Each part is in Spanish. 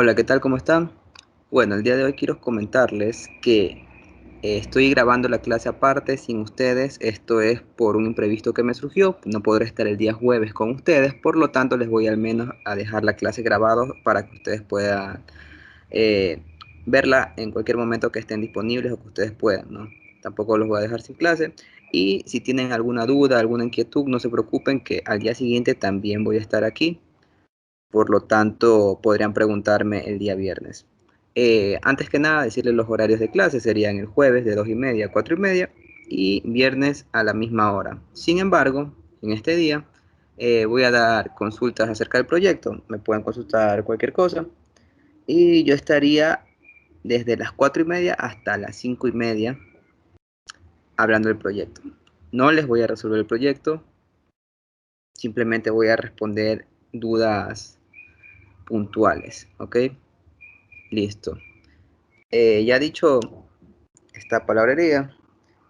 Hola, ¿qué tal? ¿Cómo están? Bueno, el día de hoy quiero comentarles que estoy grabando la clase aparte sin ustedes. Esto es por un imprevisto que me surgió. No podré estar el día jueves con ustedes, por lo tanto les voy al menos a dejar la clase grabada para que ustedes puedan eh, verla en cualquier momento que estén disponibles o que ustedes puedan, ¿no? Tampoco los voy a dejar sin clase. Y si tienen alguna duda, alguna inquietud, no se preocupen que al día siguiente también voy a estar aquí. Por lo tanto, podrían preguntarme el día viernes. Antes que nada, decirles los horarios de clase serían el jueves de 2:30 a 4:30 y viernes a la misma hora. Sin embargo, en este día voy a dar consultas acerca del proyecto. Me pueden consultar cualquier cosa y yo estaría desde las 4:30 hasta las 5:30 hablando del proyecto. No les voy a resolver el proyecto, simplemente voy a responder dudas puntuales, ¿ok? Listo. Ya dicho esta palabrería,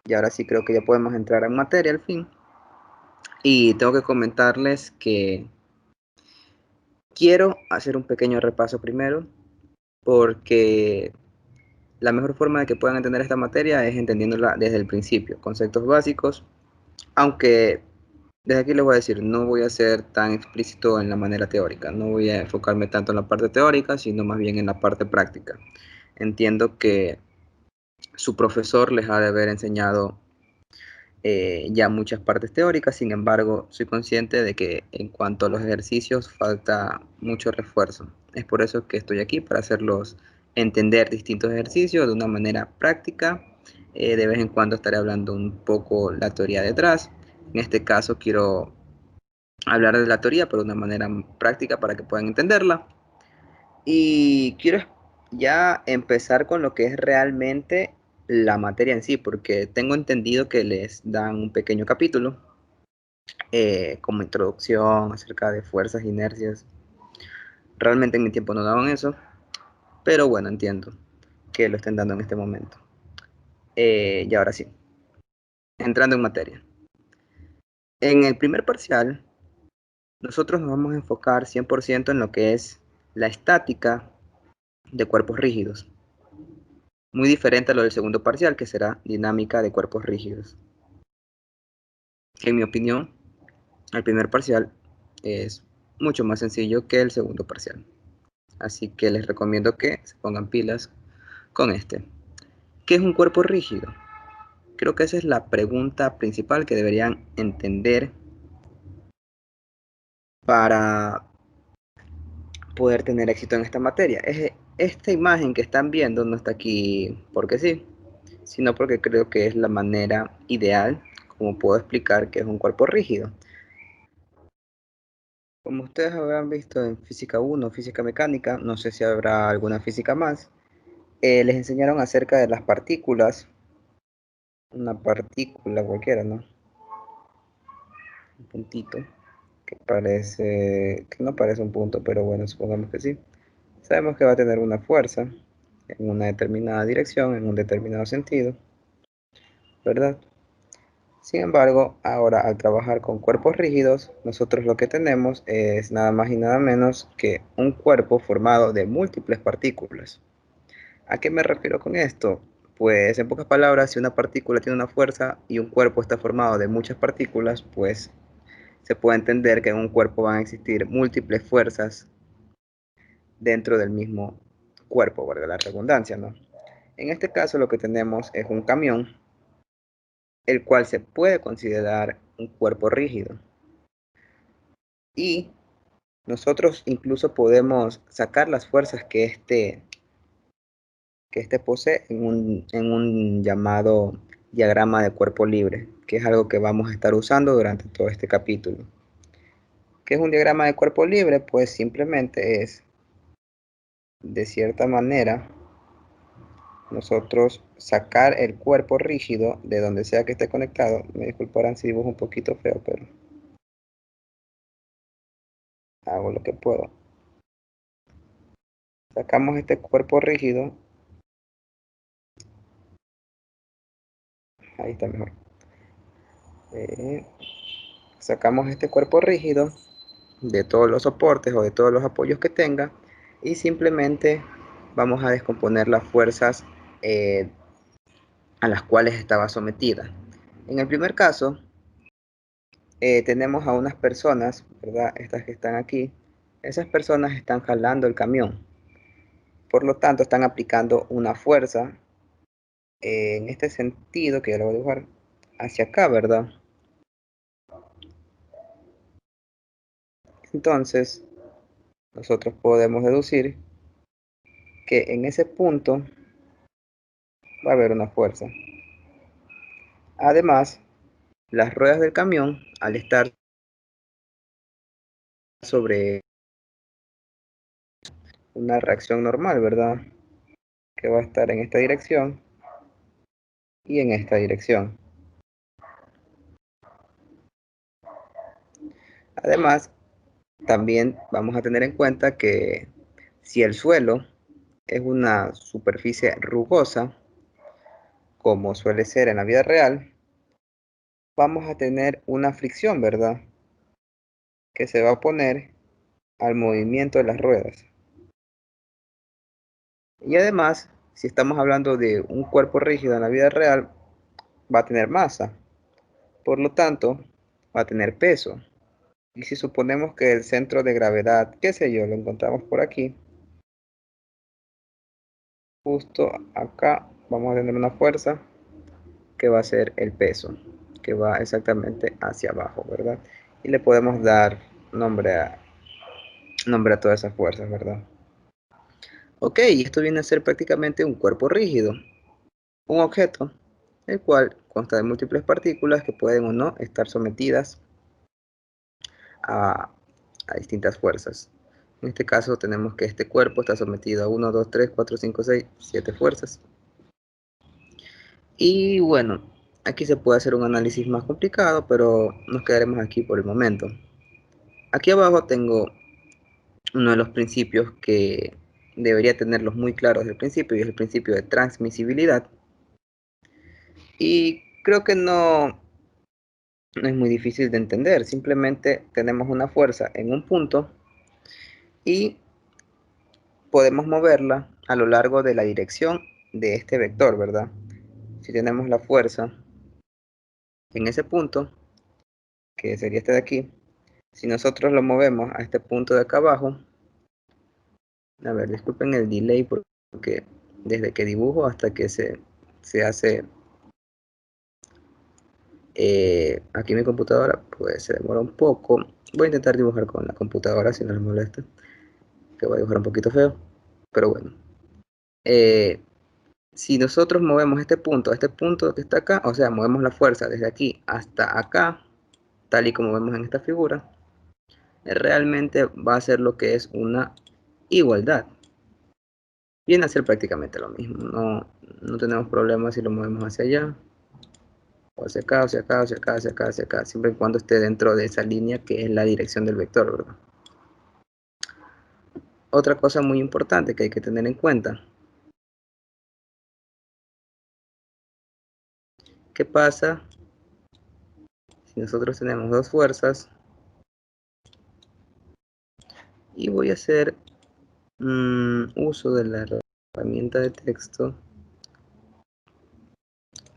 y ahora sí creo que ya podemos entrar en materia al fin. Y tengo que comentarles que quiero hacer un pequeño repaso primero, porque la mejor forma de que puedan entender esta materia es entendiéndola desde el principio, conceptos básicos, aunque desde aquí les voy a decir, no voy a ser tan explícito en la manera teórica, no voy a enfocarme tanto en la parte teórica, sino más bien en la parte práctica. Entiendo que su profesor les ha de haber enseñado ya muchas partes teóricas. Sin embargo, soy consciente de que en cuanto a los ejercicios falta mucho refuerzo. Es por eso que estoy aquí, para hacerlos entender distintos ejercicios de una manera práctica. De vez en cuando estaré hablando un poco la teoría detrás. En este caso quiero hablar de la teoría, pero de una manera práctica para que puedan entenderla. Y quiero ya empezar con lo que es realmente la materia en sí, porque tengo entendido que les dan un pequeño capítulo como introducción acerca de fuerzas, inercias. Realmente en mi tiempo no daban eso, pero bueno, entiendo que lo estén dando en este momento. Y ahora sí, entrando en materia. En el primer parcial, nosotros nos vamos a enfocar 100% en lo que es la estática de cuerpos rígidos. Muy diferente a lo del segundo parcial, que será dinámica de cuerpos rígidos. En mi opinión, el primer parcial es mucho más sencillo que el segundo parcial. Así que les recomiendo que se pongan pilas con este. ¿Qué es un cuerpo rígido? Creo que esa es la pregunta principal que deberían entender para poder tener éxito en esta materia. Esta imagen que están viendo no está aquí porque sí, sino porque creo que es la manera ideal como puedo explicar que es un cuerpo rígido. Como ustedes habrán visto en física 1, física mecánica, no sé si habrá alguna física más, les enseñaron acerca de las partículas, una partícula cualquiera, ¿no? Un puntito que parece, que no parece un punto, pero bueno, supongamos que sí. Sabemos que va a tener una fuerza en una determinada dirección, en un determinado sentido, ¿verdad? Sin embargo, ahora al trabajar con cuerpos rígidos, nosotros lo que tenemos es nada más y nada menos que un cuerpo formado de múltiples partículas. ¿A qué me refiero con esto? Pues en pocas palabras, si una partícula tiene una fuerza y un cuerpo está formado de muchas partículas, pues se puede entender que en un cuerpo van a existir múltiples fuerzas dentro del mismo cuerpo, valga la redundancia, ¿no? En este caso lo que tenemos es un camión, el cual se puede considerar un cuerpo rígido. Y nosotros incluso podemos sacar las fuerzas que este posee en un llamado diagrama de cuerpo libre, que es algo que vamos a estar usando durante todo este capítulo. ¿Qué es un diagrama de cuerpo libre? Pues simplemente es, de cierta manera, nosotros sacar el cuerpo rígido de donde sea que esté conectado. Me disculparán si dibujo un poquito feo, pero hago lo que puedo. Sacamos este cuerpo rígido, ahí está mejor. Eh, Sacamos este cuerpo rígido de todos los soportes o de todos los apoyos que tenga y simplemente vamos a descomponer las fuerzas a las cuales estaba sometida. En el primer caso, tenemos a unas personas, ¿verdad? Estas que están aquí. Esas personas están jalando el camión. Por lo tanto, están aplicando una fuerza en este sentido, que ya lo voy a dibujar, hacia acá, ¿verdad? Entonces, nosotros podemos deducir que en ese punto va a haber una fuerza. Además, las ruedas del camión, al estar sobre una reacción normal, ¿verdad? Que va a estar en esta dirección y en esta dirección. Además, también vamos a tener en cuenta que si el suelo es una superficie rugosa, como suele ser en la vida real, vamos a tener una fricción, ¿verdad? Que se va a oponer al movimiento de las ruedas. Y además, si estamos hablando de un cuerpo rígido en la vida real, va a tener masa. Por lo tanto, va a tener peso. Y si suponemos que el centro de gravedad, qué sé yo, lo encontramos por aquí, justo acá vamos a tener una fuerza que va a ser el peso, que va exactamente hacia abajo, ¿verdad? Y le podemos dar nombre a todas esas fuerzas, ¿verdad? Ok, esto viene a ser prácticamente un cuerpo rígido, un objeto, el cual consta de múltiples partículas que pueden o no estar sometidas a, a distintas fuerzas. En este caso tenemos que este cuerpo está sometido a 1, 2, 3, 4, 5, 6, 7 fuerzas. Y bueno, aquí se puede hacer un análisis más complicado, pero nos quedaremos aquí por el momento. Aquí abajo tengo uno de los principios que debería tenerlos muy claros desde el principio, y es el principio de transmisibilidad. Y creo que no es muy difícil de entender, simplemente tenemos una fuerza en un punto y podemos moverla a lo largo de la dirección de este vector, ¿verdad? Si tenemos la fuerza en ese punto, que sería este de aquí, si nosotros lo movemos a este punto de acá abajo, a ver, disculpen el delay porque desde que dibujo hasta que se hace aquí mi computadora, pues se demora un poco. Voy a intentar dibujar con la computadora si no les molesta, que voy a dibujar un poquito feo, pero bueno. Eh, si nosotros movemos este punto que está acá, o sea, movemos la fuerza desde aquí hasta acá, tal y como vemos en esta figura, realmente va a ser lo que es una igualdad. Viene a ser prácticamente lo mismo, no tenemos problemas si lo movemos hacia allá, o hacia acá, hacia acá, hacia acá, hacia acá, hacia acá, siempre y cuando esté dentro de esa línea que es la dirección del vector, ¿verdad? Otra cosa muy importante que hay que tener en cuenta, ¿qué pasa si nosotros tenemos dos fuerzas? Y voy a hacer uso de la herramienta de texto.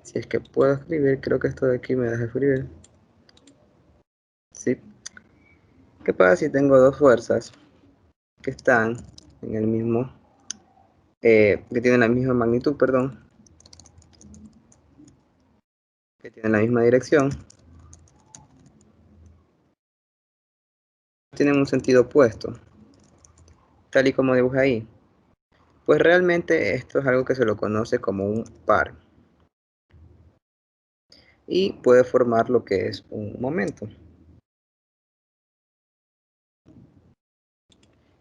Si es que puedo escribir, creo que esto de aquí me deja escribir. ¿Sí? ¿Qué pasa si tengo dos fuerzas que están en el mismo, que tienen la misma magnitud, perdón, que tienen la misma dirección, tienen un sentido opuesto, tal y como dibujé ahí? Pues realmente esto es algo que se lo conoce como un par y puede formar lo que es un momento,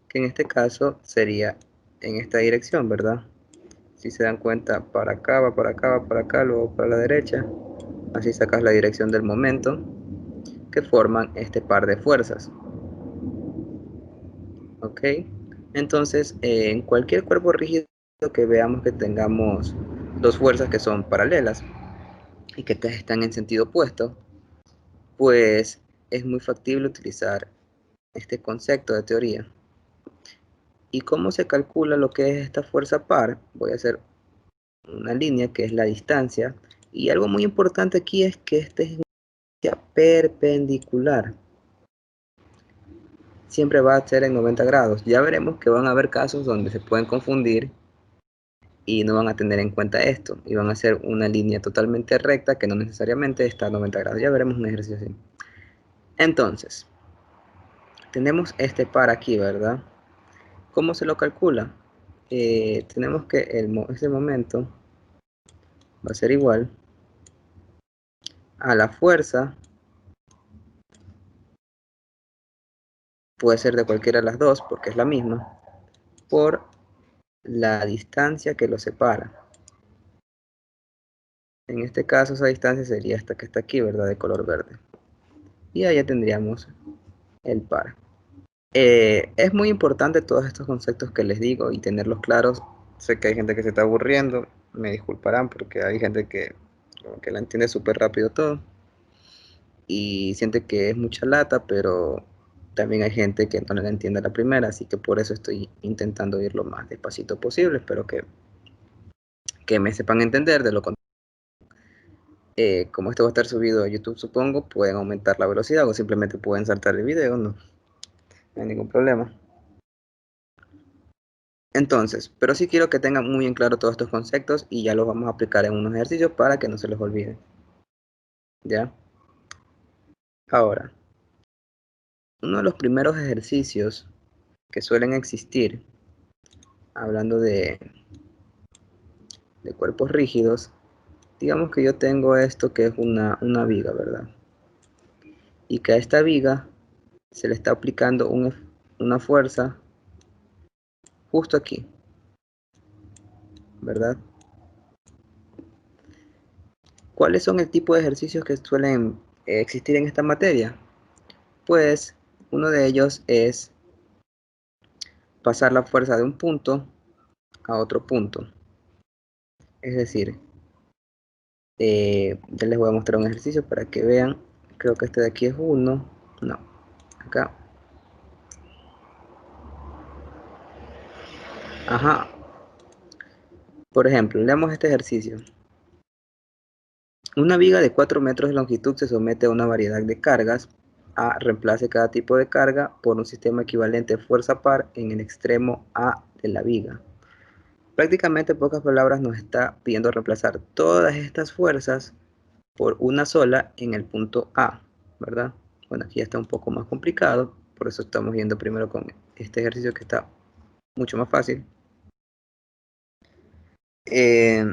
que en este caso sería en esta dirección, ¿verdad? Si se dan cuenta, para acá, va para acá, va para acá, luego para la derecha. Así sacas la dirección del momento que forman este par de fuerzas. ¿Ok? Entonces, en cualquier cuerpo rígido que veamos que tengamos dos fuerzas que son paralelas y que están en sentido opuesto, pues es muy factible utilizar este concepto de teoría. ¿Y cómo se calcula lo que es esta fuerza par? Voy a hacer una línea que es la distancia. Y algo muy importante aquí es que esta es una distancia perpendicular. Siempre va a ser en 90 grados. Ya veremos que van a haber casos donde se pueden confundir y no van a tener en cuenta esto. Y van a hacer una línea totalmente recta que no necesariamente está a 90 grados. Ya veremos un ejercicio así. Entonces, tenemos este par aquí, ¿verdad? ¿Cómo se lo calcula? Tenemos que ese momento va a ser igual a la fuerza, puede ser de cualquiera de las dos porque es la misma, por la distancia que lo separa. En este caso esa distancia sería esta que está aquí, ¿verdad? De color verde. Y ahí ya tendríamos el par. Es muy importante todos estos conceptos que les digo y tenerlos claros. Sé que hay gente que se está aburriendo, me disculparán porque hay gente que la entiende súper rápido todo y siente que es mucha lata, pero también hay gente que no la entiende a la primera, así que por eso estoy intentando ir lo más despacito posible. Espero que me sepan entender. De lo contrario, como esto va a estar subido a YouTube, supongo, pueden aumentar la velocidad o simplemente pueden saltar el video, no hay ningún problema. Entonces, pero sí quiero que tengan muy en claro todos estos conceptos y ya los vamos a aplicar en unos ejercicios para que no se los olviden. ¿Ya? Ahora, uno de los primeros ejercicios que suelen existir, hablando de cuerpos rígidos, digamos que yo tengo esto que es una viga, ¿verdad? Y que a esta viga se le está aplicando una fuerza justo aquí, ¿verdad? ¿Cuáles son el tipo de ejercicios que suelen existir en esta materia? Pues uno de ellos es pasar la fuerza de un punto a otro punto. Es decir, ya les voy a mostrar un ejercicio para que vean. Creo que este de aquí es uno. No, acá. Ajá. Por ejemplo, leamos este ejercicio. Una viga de 4 metros de longitud se somete a una variedad de cargas. A reemplace cada tipo de carga por un sistema equivalente de fuerza par en el extremo A de la viga. Prácticamente, en pocas palabras, nos está pidiendo reemplazar todas estas fuerzas por una sola en el punto A, ¿verdad? Bueno, aquí ya está un poco más complicado, por eso estamos yendo primero con este ejercicio que está mucho más fácil. Eh,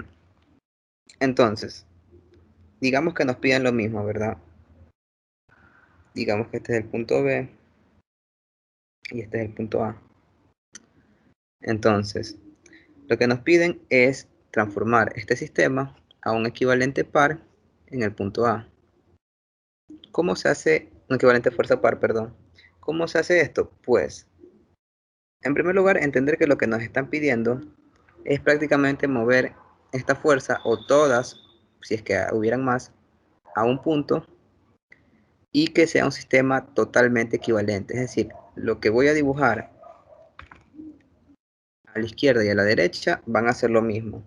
entonces, digamos que nos piden lo mismo, ¿verdad? Digamos que este es el punto B y este es el punto A. Entonces, lo que nos piden es transformar este sistema a un equivalente par en el punto A. ¿Cómo se hace un equivalente fuerza par, perdón? ¿Cómo se hace esto? Pues, en primer lugar, entender que lo que nos están pidiendo es prácticamente mover esta fuerza o todas, si es que hubieran más, a un punto y que sea un sistema totalmente equivalente. Es decir, lo que voy a dibujar a la izquierda y a la derecha van a ser lo mismo.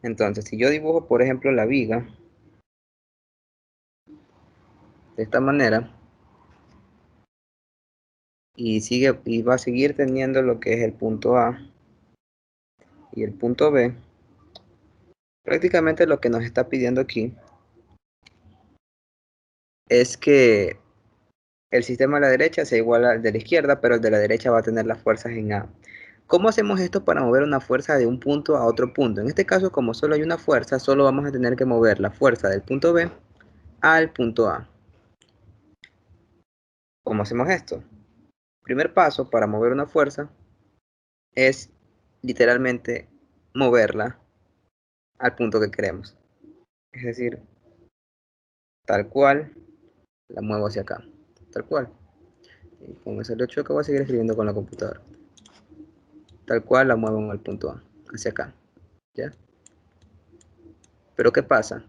Entonces, si yo dibujo, por ejemplo, la viga de esta manera y va a seguir teniendo lo que es el punto A y el punto B, prácticamente lo que nos está pidiendo aquí es que el sistema de la derecha sea igual al de la izquierda, pero el de la derecha va a tener las fuerzas en A. ¿Cómo hacemos esto para mover una fuerza de un punto a otro punto? En este caso, como solo hay una fuerza, solo vamos a tener que mover la fuerza del punto B al punto A. ¿Cómo hacemos esto? Primer paso para mover una fuerza es literalmente moverla al punto que queremos. Es decir, tal cual la muevo hacia acá. Tal cual. Y como es el 8 que voy a seguir escribiendo con la computadora. Tal cual la muevo al punto A, hacia acá. ¿Ya? Pero ¿qué pasa?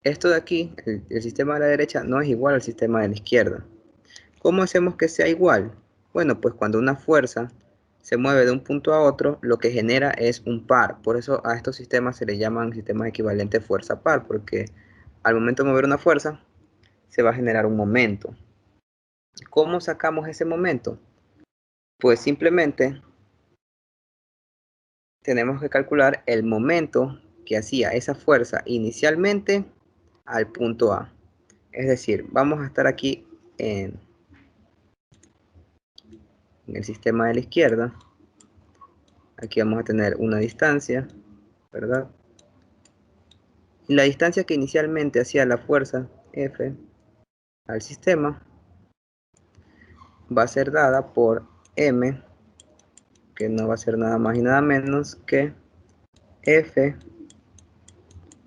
Esto de aquí, el sistema de la derecha, no es igual al sistema de la izquierda. ¿Cómo hacemos que sea igual? Bueno, pues cuando una fuerza se mueve de un punto a otro, lo que genera es un par. Por eso a estos sistemas se le llaman sistemas equivalentes fuerza par, porque al momento de mover una fuerza, se va a generar un momento. ¿Cómo sacamos ese momento? Pues simplemente tenemos que calcular el momento que hacía esa fuerza inicialmente al punto A. Es decir, vamos a estar aquí en el sistema de la izquierda. Aquí vamos a tener una distancia, ¿verdad? Y la distancia que inicialmente hacía la fuerza F al sistema va a ser dada por M, que no va a ser nada más y nada menos que F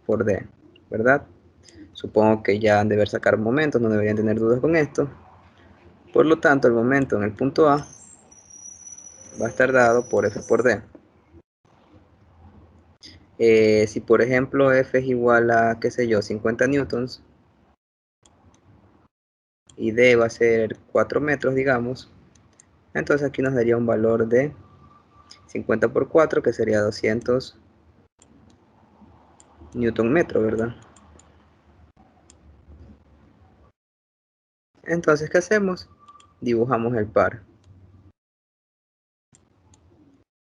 por D, ¿verdad? Supongo que ya han de ver sacar momentos, no deberían tener dudas con esto. Por lo tanto, el momento en el punto A va a estar dado por F por D. Si por ejemplo F es igual a, qué sé yo, 50 newtons, y D va a ser 4 metros, digamos, entonces aquí nos daría un valor de 50 por 4, que sería 200 newton metro, ¿verdad? Entonces, ¿qué hacemos? Dibujamos el par.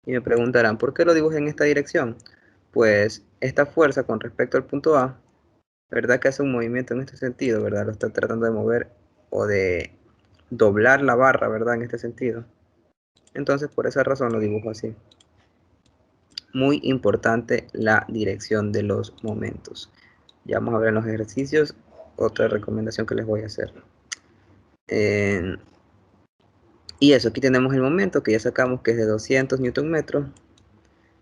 Y me preguntarán, ¿por qué lo dibujé en esta dirección? Pues esta fuerza con respecto al punto A, ¿verdad? Que hace un movimiento en este sentido, ¿verdad? Lo está tratando de mover o de doblar la barra, ¿verdad? En este sentido. Entonces, por esa razón lo dibujo así. Muy importante la dirección de los momentos. Ya vamos a ver en los ejercicios otra recomendación que les voy a hacer. Y eso, aquí tenemos el momento que ya sacamos, que es de 200 newton metros,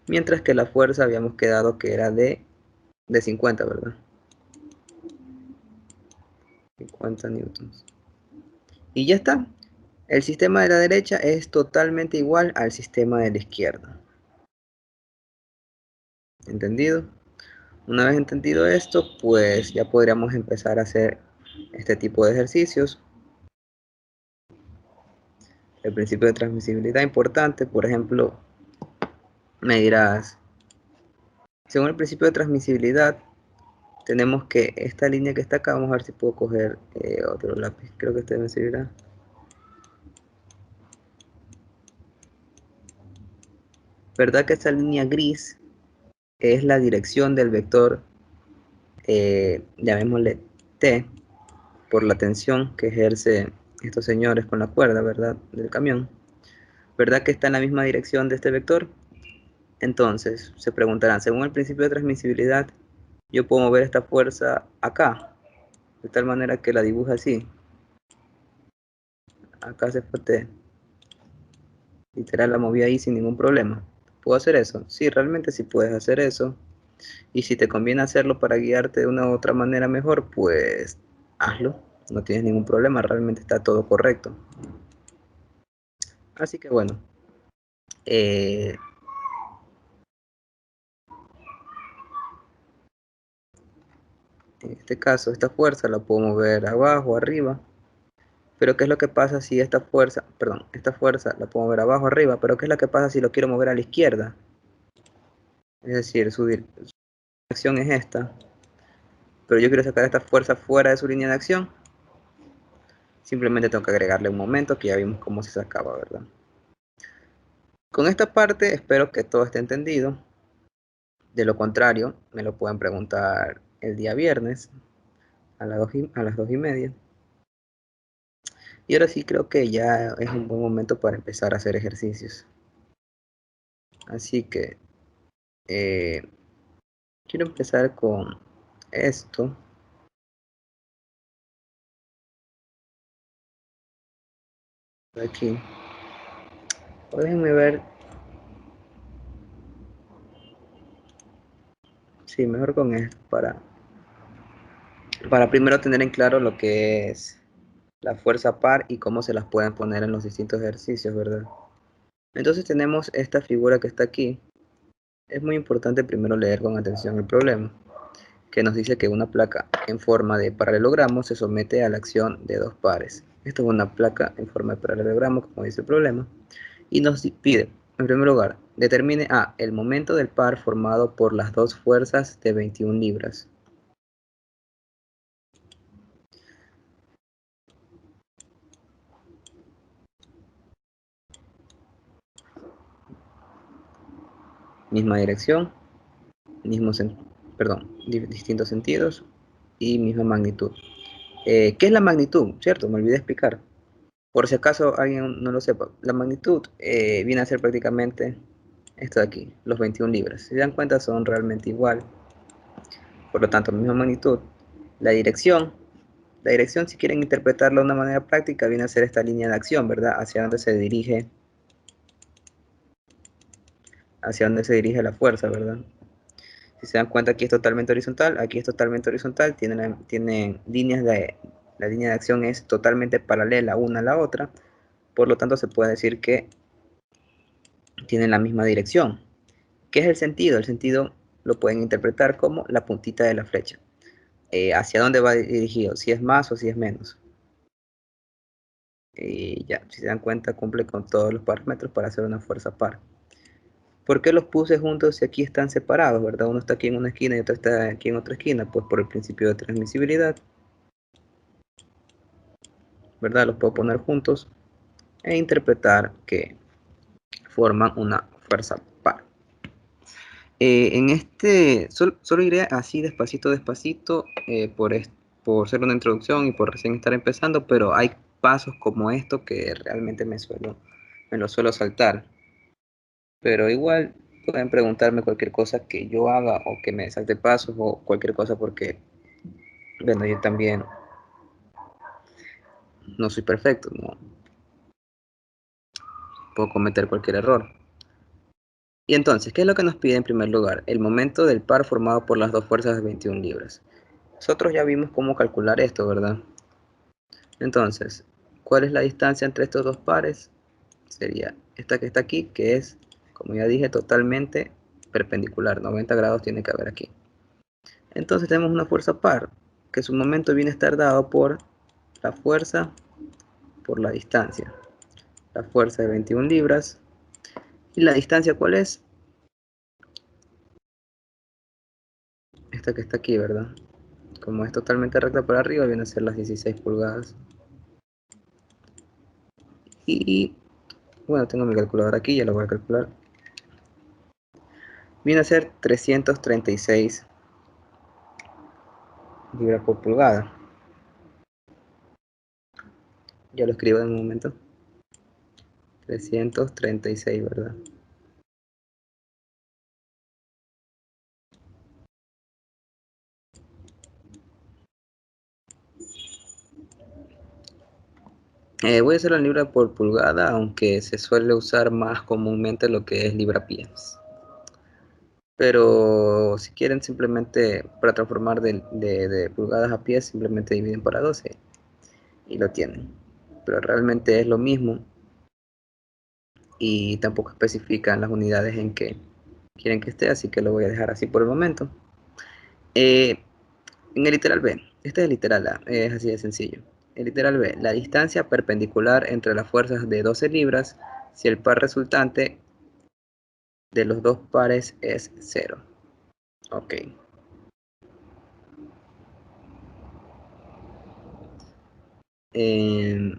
mientras que la fuerza habíamos quedado que era de 50, ¿verdad? 50 newtons. Y ya está. El sistema de la derecha es totalmente igual al sistema de la izquierda. ¿Entendido? Una vez entendido esto, pues ya podríamos empezar a hacer este tipo de ejercicios. El principio de transmisibilidad importante, por ejemplo, me dirás, según el principio de transmisibilidad, tenemos que esta línea que está acá, vamos a ver si puedo coger otro lápiz, creo que este me servirá. ¿Verdad que esta línea gris es la dirección del vector, llamémosle T, por la tensión que ejerce estos señores con la cuerda, ¿verdad? Del camión. ¿Verdad que está en la misma dirección de este vector? Entonces, se preguntarán, según el principio de transmisibilidad, yo puedo mover esta fuerza acá, de tal manera que la dibuje así. Acá se fue T. Literal, la moví ahí sin ningún problema. ¿Puedo hacer eso? Sí, realmente sí puedes hacer eso. Y si te conviene hacerlo para guiarte de una u otra manera mejor, pues hazlo. No tienes ningún problema, realmente está todo correcto. Así que bueno, en este caso esta fuerza la puedo mover abajo, arriba. Pero ¿qué es lo que pasa si esta fuerza, perdón, esta fuerza la puedo mover abajo, arriba? Pero ¿qué es lo que pasa si lo quiero mover a la izquierda? Es decir, su dirección es esta, pero yo quiero sacar esta fuerza fuera de su línea de acción. Simplemente tengo que agregarle un momento, que ya vimos cómo se sacaba, ¿verdad? Con esta parte espero que todo esté entendido. De lo contrario, me lo pueden preguntar el día viernes a las 2:30. Y ahora sí creo que ya es un buen momento para empezar a hacer ejercicios. Así que eh, quiero empezar con esto. Aquí. Déjenme ver. Sí, mejor con esto. Para primero tener en claro lo que es la fuerza par y cómo se las pueden poner en los distintos ejercicios, ¿verdad? Entonces tenemos esta figura que está aquí. Es muy importante primero leer con atención el problema, que nos dice que una placa en forma de paralelogramo se somete a la acción de dos pares. Esto es una placa en forma de paralelogramo, como dice el problema, Y nos pide, en primer lugar, determine A, el momento del par formado por las dos fuerzas de 21 libras. Misma dirección, distintos sentidos y misma magnitud. ¿Qué es la magnitud? ¿Cierto? Me olvidé explicar. Por si acaso alguien no lo sepa, la magnitud viene a ser prácticamente esto de aquí, los 21 libras. Si se dan cuenta son realmente igual, por lo tanto, misma magnitud. La dirección, si quieren interpretarla de una manera práctica, viene a ser esta línea de acción, ¿verdad? Hacia dónde se dirige la fuerza, ¿verdad? Si se dan cuenta, aquí es totalmente horizontal, aquí es totalmente horizontal, tienen líneas la línea de acción es totalmente paralela una a la otra, por lo tanto se puede decir que tienen la misma dirección. ¿Qué es el sentido? El sentido lo pueden interpretar como la puntita de la flecha. ¿Hacia dónde va dirigido? Si es más o si es menos. Y ya, si se dan cuenta, cumple con todos los parámetros para hacer una fuerza par. ¿Por qué los puse juntos si aquí están separados, verdad? Uno está aquí en una esquina y otro está aquí en otra esquina, pues por el principio de transmisibilidad, ¿verdad? Los puedo poner juntos e interpretar que forman una fuerza par. Solo iré así despacito, por ser una introducción y por recién estar empezando, pero hay pasos como esto que realmente me lo suelo saltar. Pero igual pueden preguntarme cualquier cosa que yo haga o que me salte pasos o cualquier cosa porque, bueno, yo también no soy perfecto, no puedo cometer cualquier error. Y entonces, ¿qué es lo que nos pide en primer lugar? El momento del par formado por las dos fuerzas de 21 libras. Nosotros ya vimos cómo calcular esto, ¿verdad? Entonces, ¿cuál es la distancia entre estos dos pares? Sería esta que está aquí, que es, como ya dije, totalmente perpendicular. 90 grados tiene que haber aquí. Entonces tenemos una fuerza par, que su momento viene a estar dado por la fuerza por la distancia. La fuerza de 21 libras. ¿Y la distancia cuál es? Esta que está aquí, ¿verdad? Como es totalmente recta para arriba, viene a ser las 16 pulgadas. Y bueno, tengo mi calculadora aquí, ya lo voy a calcular. Viene a ser 336 libras por pulgada. Ya lo escribo en un momento. 336, ¿verdad? Voy a hacerlo en libra por pulgada, aunque se suele usar más comúnmente lo que es libra-pies. Pero si quieren simplemente para transformar de pulgadas a pies, simplemente dividen para 12 y lo tienen. Pero realmente es lo mismo y tampoco especifican las unidades en que quieren que esté, así que lo voy a dejar así por el momento. En el literal B, este es el literal A, es así de sencillo. El literal B, la distancia perpendicular entre las fuerzas de 12 libras si el par resultante de los dos pares es 0. Ok. Eh,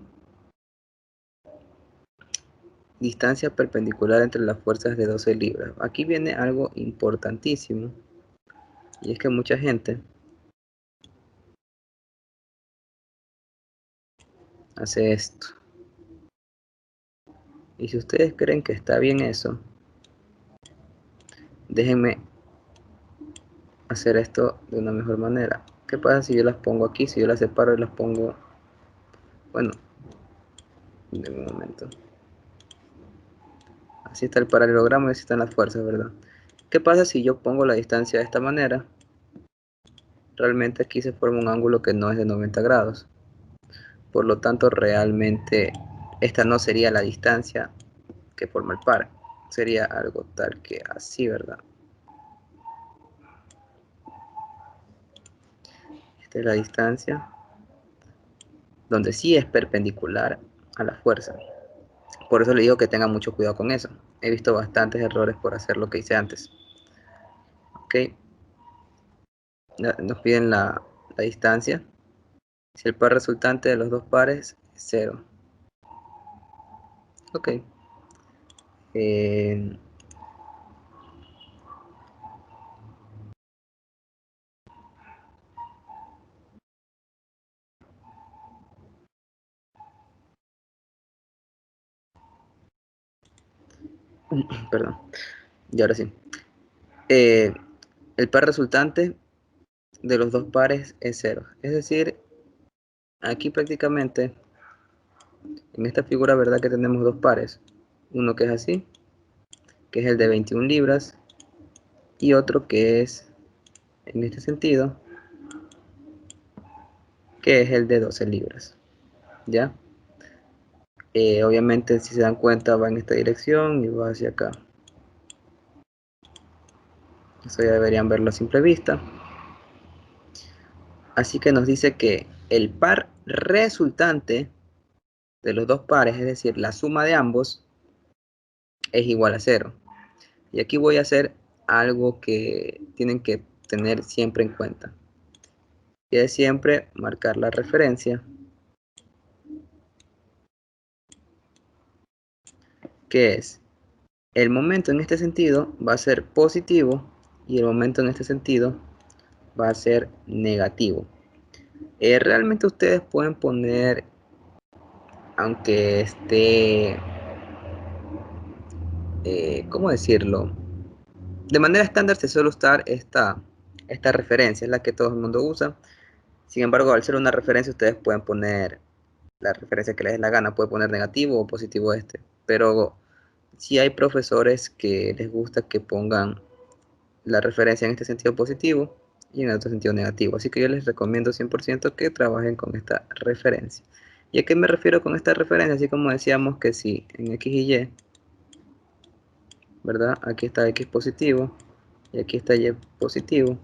Distancia perpendicular entre las fuerzas de 12 libras. Aquí viene algo importantísimo y es que mucha gente hace esto. Y si ustedes creen que está bien eso, déjenme hacer esto de una mejor manera. ¿Qué pasa si yo las pongo aquí? Si yo las separo y las pongo, bueno, de un momento. Así está el paralelogramo y así están las fuerzas, ¿verdad? ¿Qué pasa si yo pongo la distancia de esta manera? Realmente aquí se forma un ángulo que no es de 90 grados. Por lo tanto, realmente esta no sería la distancia que forma el par. Sería algo tal que así, ¿verdad? Esta es la distancia donde sí es perpendicular a la fuerza. Por eso le digo que tenga mucho cuidado con eso. He visto bastantes errores por hacer lo que hice antes. Ok, nos piden la distancia. Si el par resultante de los dos pares es 0. Ok. Eh, perdón. Y ahora sí. Eh, el par resultante de los dos pares es 0. Es decir, aquí prácticamente, en esta figura, ¿verdad? Que tenemos dos pares. Uno que es así, que es el de 21 libras, y otro que es, en este sentido, que es el de 12 libras. ¿Ya? Obviamente, si se dan cuenta, va en esta dirección y va hacia acá. Eso ya deberían verlo a simple vista. Así que nos dice que el par resultante de los dos pares, es decir, la suma de ambos, es igual a 0. Y aquí voy a hacer algo que tienen que tener siempre en cuenta. Y es siempre marcar la referencia, que es el momento en este sentido va a ser positivo y el momento en este sentido va a ser negativo. Realmente ustedes pueden poner, aunque esté, ¿cómo decirlo? De manera estándar se suele usar esta referencia, es la que todo el mundo usa. Sin embargo, al ser una referencia, ustedes pueden poner la referencia que les dé la gana, puede poner negativo o positivo este. Pero si hay profesores que les gusta que pongan la referencia en este sentido positivo y en otro sentido negativo. Así que yo les recomiendo 100% que trabajen con esta referencia. ¿Y a qué me refiero con esta referencia? Así como decíamos que si en X y Y, ¿verdad? Aquí está X positivo y aquí está Y positivo.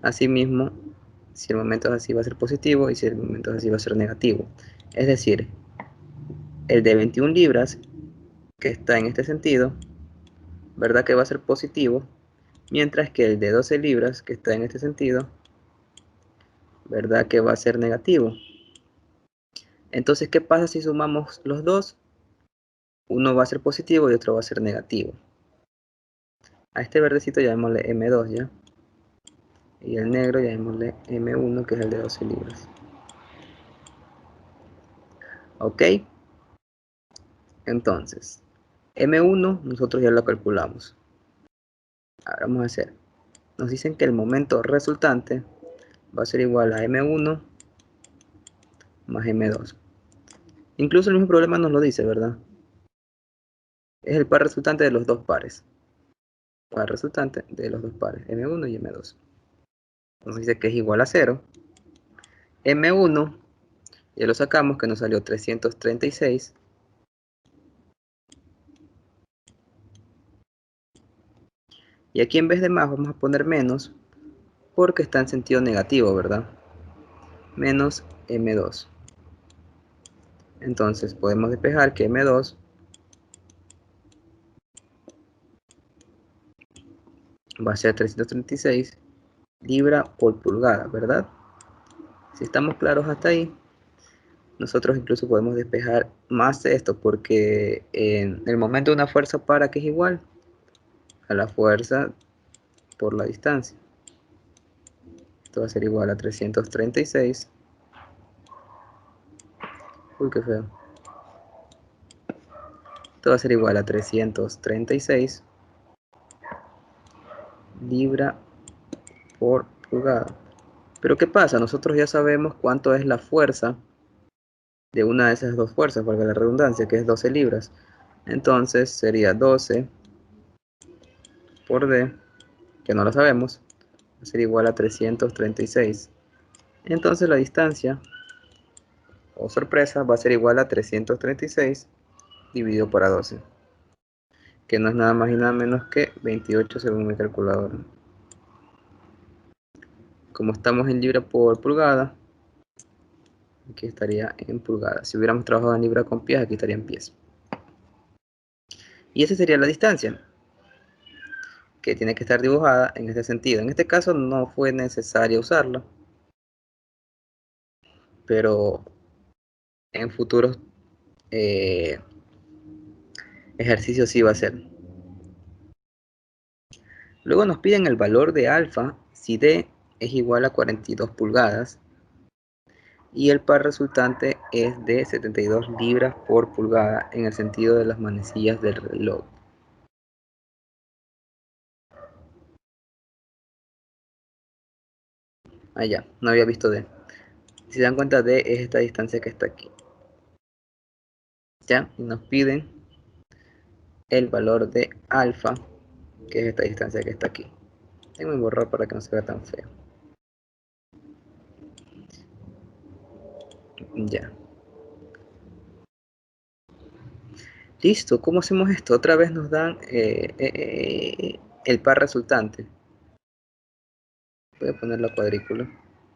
Asimismo, si el momento es así va a ser positivo y si el momento es así va a ser negativo. Es decir, el de 21 libras que está en este sentido, ¿verdad? Que va a ser positivo, mientras que el de 12 libras que está en este sentido, ¿verdad? Que va a ser negativo. Entonces, ¿qué pasa si sumamos los dos? Uno va a ser positivo y otro va a ser negativo. A este verdecito llamémosle M2, ¿ya? Y el negro llamémosle M1, que es el de 12 libras. ¿Ok? Entonces, M1 nosotros ya lo calculamos. Ahora vamos a hacer. Nos dicen que el momento resultante va a ser igual a M1 más M2. Incluso el mismo problema nos lo dice, ¿verdad? Es el par resultante de los dos pares. Par resultante de los dos pares, M1 y M2. Nos dice que es igual a 0. M1 ya lo sacamos, que nos salió 336. Y aquí en vez de más vamos a poner menos, porque está en sentido negativo, ¿verdad? Menos M2. Entonces podemos despejar que M2 va a ser 336 libra por pulgada, ¿verdad? Si estamos claros hasta ahí, nosotros incluso podemos despejar más de esto, porque en el momento de una fuerza para, que es igual a la fuerza por la distancia. Esto va a ser igual a 336. Uy, qué feo. Esto va a ser igual a 336 libra por pulgada. Pero ¿qué pasa? Nosotros ya sabemos cuánto es la fuerza de una de esas dos fuerzas, valga la redundancia, que es 12 libras. Entonces sería 12 por D, que no lo sabemos, va a ser igual a 336. Entonces la distancia, oh sorpresa, va a ser igual a 336 dividido por 12, que no es nada más y nada menos que 28 según mi calculadora. Como estamos en libra por pulgada, aquí estaría en pulgadas. Si hubiéramos trabajado en libra con pies, aquí estaría en pies. Y esa sería la distancia, que tiene que estar dibujada en este sentido. En este caso no fue necesario usarla, pero en futuros eh, ejercicios sí va a ser. Luego nos piden el valor de alfa si D es igual a 42 pulgadas y el par resultante es de 72 libras por pulgada en el sentido de las manecillas del reloj. Ah, ya, no había visto D. Si se dan cuenta, D es esta distancia que está aquí. Ya, y nos piden el valor de alfa, que es esta distancia que está aquí. Tengo que borrar para que no se vea tan feo. Ya. Listo, ¿cómo hacemos esto? Otra vez nos dan el par resultante. Voy a poner la cuadrícula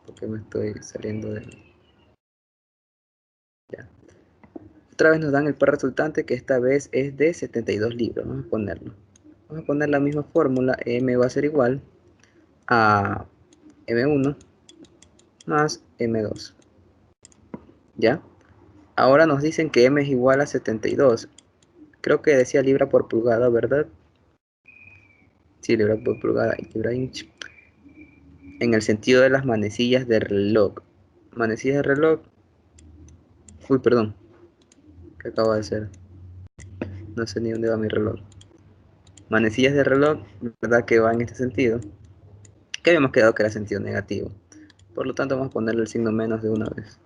porque me estoy saliendo de... Ya. Otra vez nos dan el par resultante, que esta vez es de 72 libras. Vamos a ponerlo. Vamos a poner la misma fórmula. M va a ser igual a M1 más M2. ¿Ya? Ahora nos dicen que M es igual a 72. Creo que decía libra por pulgada, ¿verdad? Sí, libra por pulgada y libra inch. En el sentido de las manecillas de reloj. Manecillas de reloj. Uy, perdón. ¿Qué acabo de hacer? No sé ni dónde va mi reloj. Manecillas de reloj, ¿verdad? Que va en este sentido. Que habíamos quedado que era sentido negativo. Por lo tanto, vamos a ponerle el signo menos de una vez.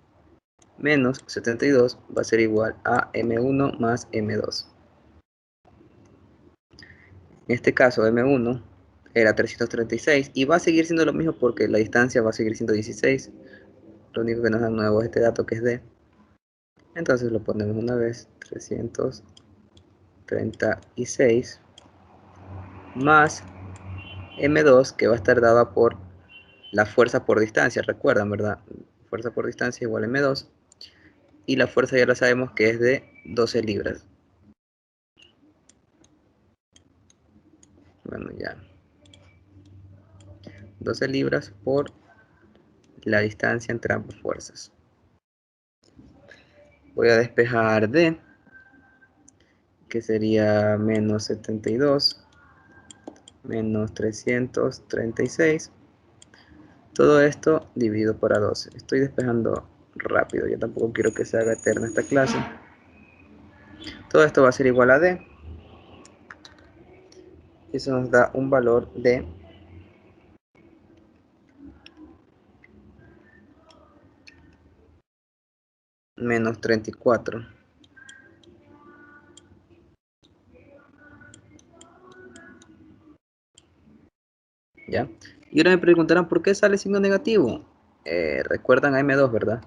Menos 72 va a ser igual a M1 más M2. En este caso, M1 era 336 y va a seguir siendo lo mismo porque la distancia va a seguir siendo 16. Lo único que nos da nuevo es este dato que es D. Entonces lo ponemos una vez, 336 más M2, que va a estar dada por la fuerza por distancia, recuerdan, ¿verdad? Fuerza por distancia igual a M2. Y la fuerza ya la sabemos que es de 12 libras. Bueno, ya. 12 libras por la distancia entre ambas fuerzas. Voy a despejar D, que sería menos 72, menos 336. Todo esto dividido por 12. Estoy despejando rápido, yo tampoco quiero que se haga eterna esta clase. Todo esto va a ser igual a D. Eso nos da un valor de menos 34. ¿Ya? Y ahora me preguntarán por qué sale signo negativo. Recuerdan a M2, ¿verdad?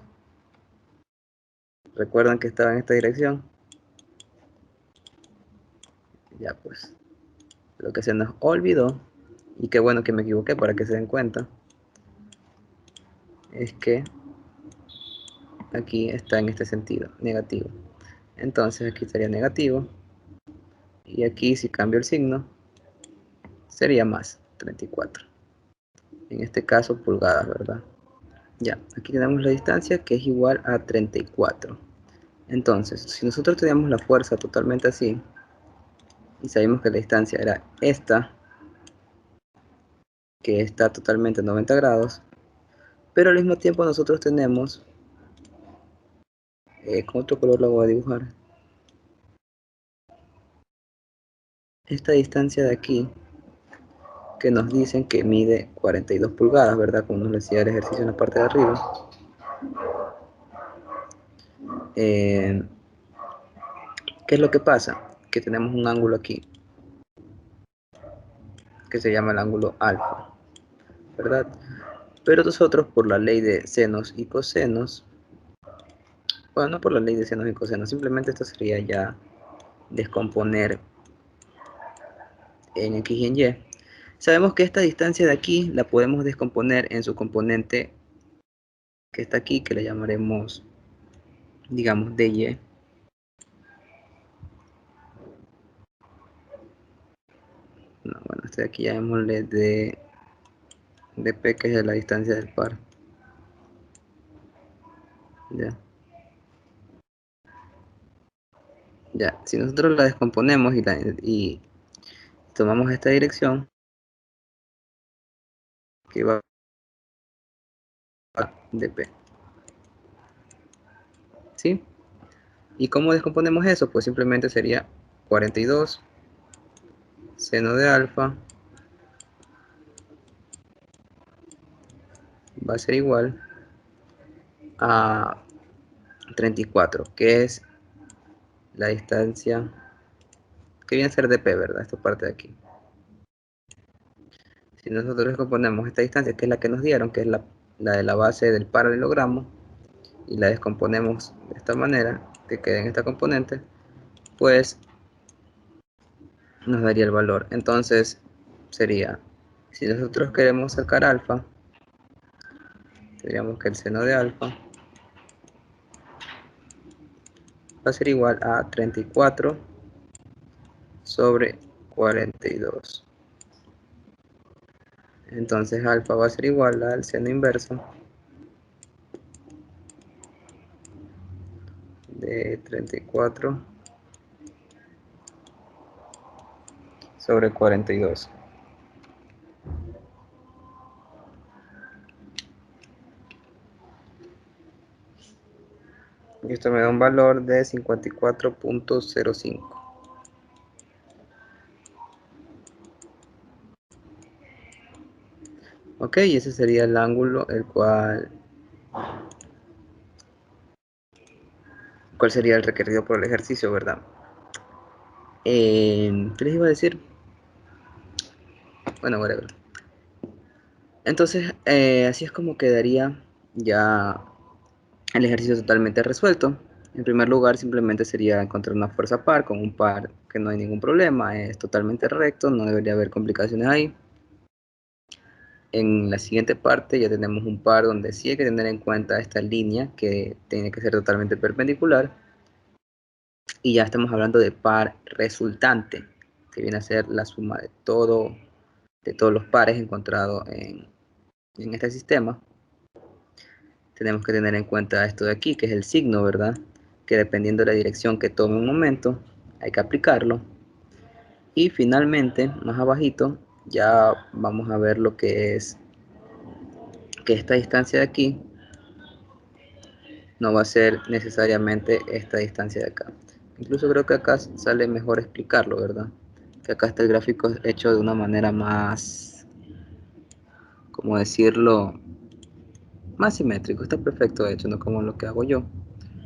Recuerdan que estaba en esta dirección. Ya pues, lo que se nos olvidó, y qué bueno que me equivoqué para que se den cuenta, es que aquí está en este sentido, negativo. Entonces aquí estaría negativo, y aquí si cambio el signo, sería más 34. En este caso pulgadas, ¿verdad? Ya, aquí tenemos la distancia que es igual a 34. Entonces, si nosotros teníamos la fuerza totalmente así, y sabemos que la distancia era esta, que está totalmente a 90 grados, pero al mismo tiempo nosotros tenemos, con otro color lo voy a dibujar, esta distancia de aquí, que nos dicen que mide 42 pulgadas, ¿verdad? Como nos decía el ejercicio en la parte de arriba. Eh, ¿Qué es lo que pasa? Que tenemos un ángulo aquí, que se llama el ángulo alfa, ¿verdad? Pero nosotros, por la ley de senos y cosenos, bueno, no por la ley de senos y cosenos, simplemente esto sería ya descomponer en X y en Y. Sabemos que esta distancia de aquí la podemos descomponer en su componente que está aquí, que le llamaremos, digamos, dy. Este aquí llamémosle de P, que es la distancia del par. Ya. Ya, si nosotros la descomponemos y tomamos esta dirección, que va a de P, ¿sí? ¿Y cómo descomponemos eso? Pues simplemente sería 42 seno de alfa va a ser igual a 34, que es la distancia que viene a ser de P, ¿verdad? Esta parte de aquí. Si nosotros descomponemos esta distancia, que es la que nos dieron, que es la de la base del paralelogramo, y la descomponemos de esta manera, que quede en esta componente, pues nos daría el valor. Entonces sería, si nosotros queremos sacar alfa, tendríamos que el seno de alfa va a ser igual a 34 sobre 42. Entonces alfa va a ser igual al seno inverso de 34 sobre 42. Y esto me da un valor de 54.05. Ok, y ese sería el ángulo cuál sería el requerido por el ejercicio, ¿verdad? ¿Qué les iba a decir? Bueno, whatever. Entonces, así es como quedaría ya el ejercicio totalmente resuelto. En primer lugar, simplemente sería encontrar una fuerza par con un par que no hay ningún problema, es totalmente recto, no debería haber complicaciones ahí. En la siguiente parte ya tenemos un par donde sí hay que tener en cuenta esta línea que tiene que ser totalmente perpendicular, y ya estamos hablando de par resultante, que viene a ser la suma de todos los pares encontrados en este sistema. Tenemos que tener en cuenta esto de aquí, que es el signo, ¿verdad? Que dependiendo de la dirección que tome un momento, hay que aplicarlo. Y finalmente, más abajito, ya vamos a ver lo que es que esta distancia de aquí no va a ser necesariamente esta distancia de acá. Incluso creo que acá sale mejor explicarlo, ¿verdad? Que acá está el gráfico hecho de una manera más, como decirlo, más simétrico. Está perfecto hecho, no como lo que hago yo.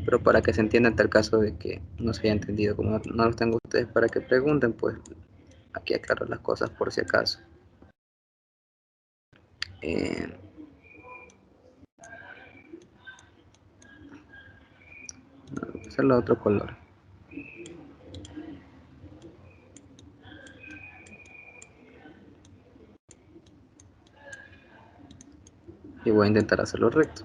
Pero para que se entienda en tal caso de que no se haya entendido, como no los tengo ustedes para que pregunten, pues aquí aclaro las cosas por si acaso. Eh, Hacerlo de otro color. Y voy a intentar hacerlo recto.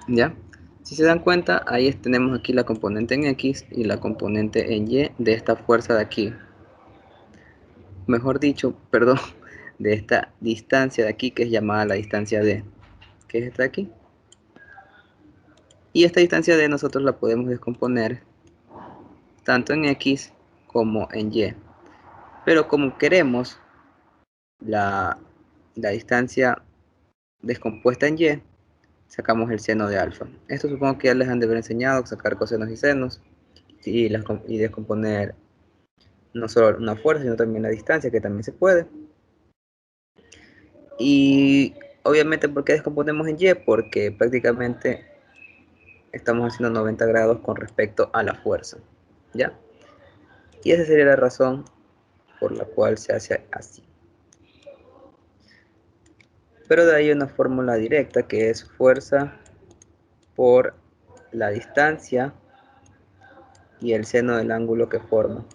¿Ya? Si se dan cuenta, ahí tenemos aquí la componente en X y la componente en Y de esta fuerza de aquí. Mejor dicho, perdón, de esta distancia de aquí que es llamada la distancia D, que es esta de aquí. Y esta distancia D nosotros la podemos descomponer tanto en X como en Y. Pero como queremos la distancia descompuesta en Y, sacamos el seno de alfa. Esto supongo que ya les han de haber enseñado, sacar cosenos y senos y descomponer no solo una fuerza, sino también la distancia, que también se puede. Y obviamente, ¿por qué descomponemos en Y? Porque prácticamente estamos haciendo 90 grados con respecto a la fuerza, ¿ya? Y esa sería la razón por la cual se hace así. Pero de ahí una fórmula directa que es fuerza por la distancia y el seno del ángulo que forma.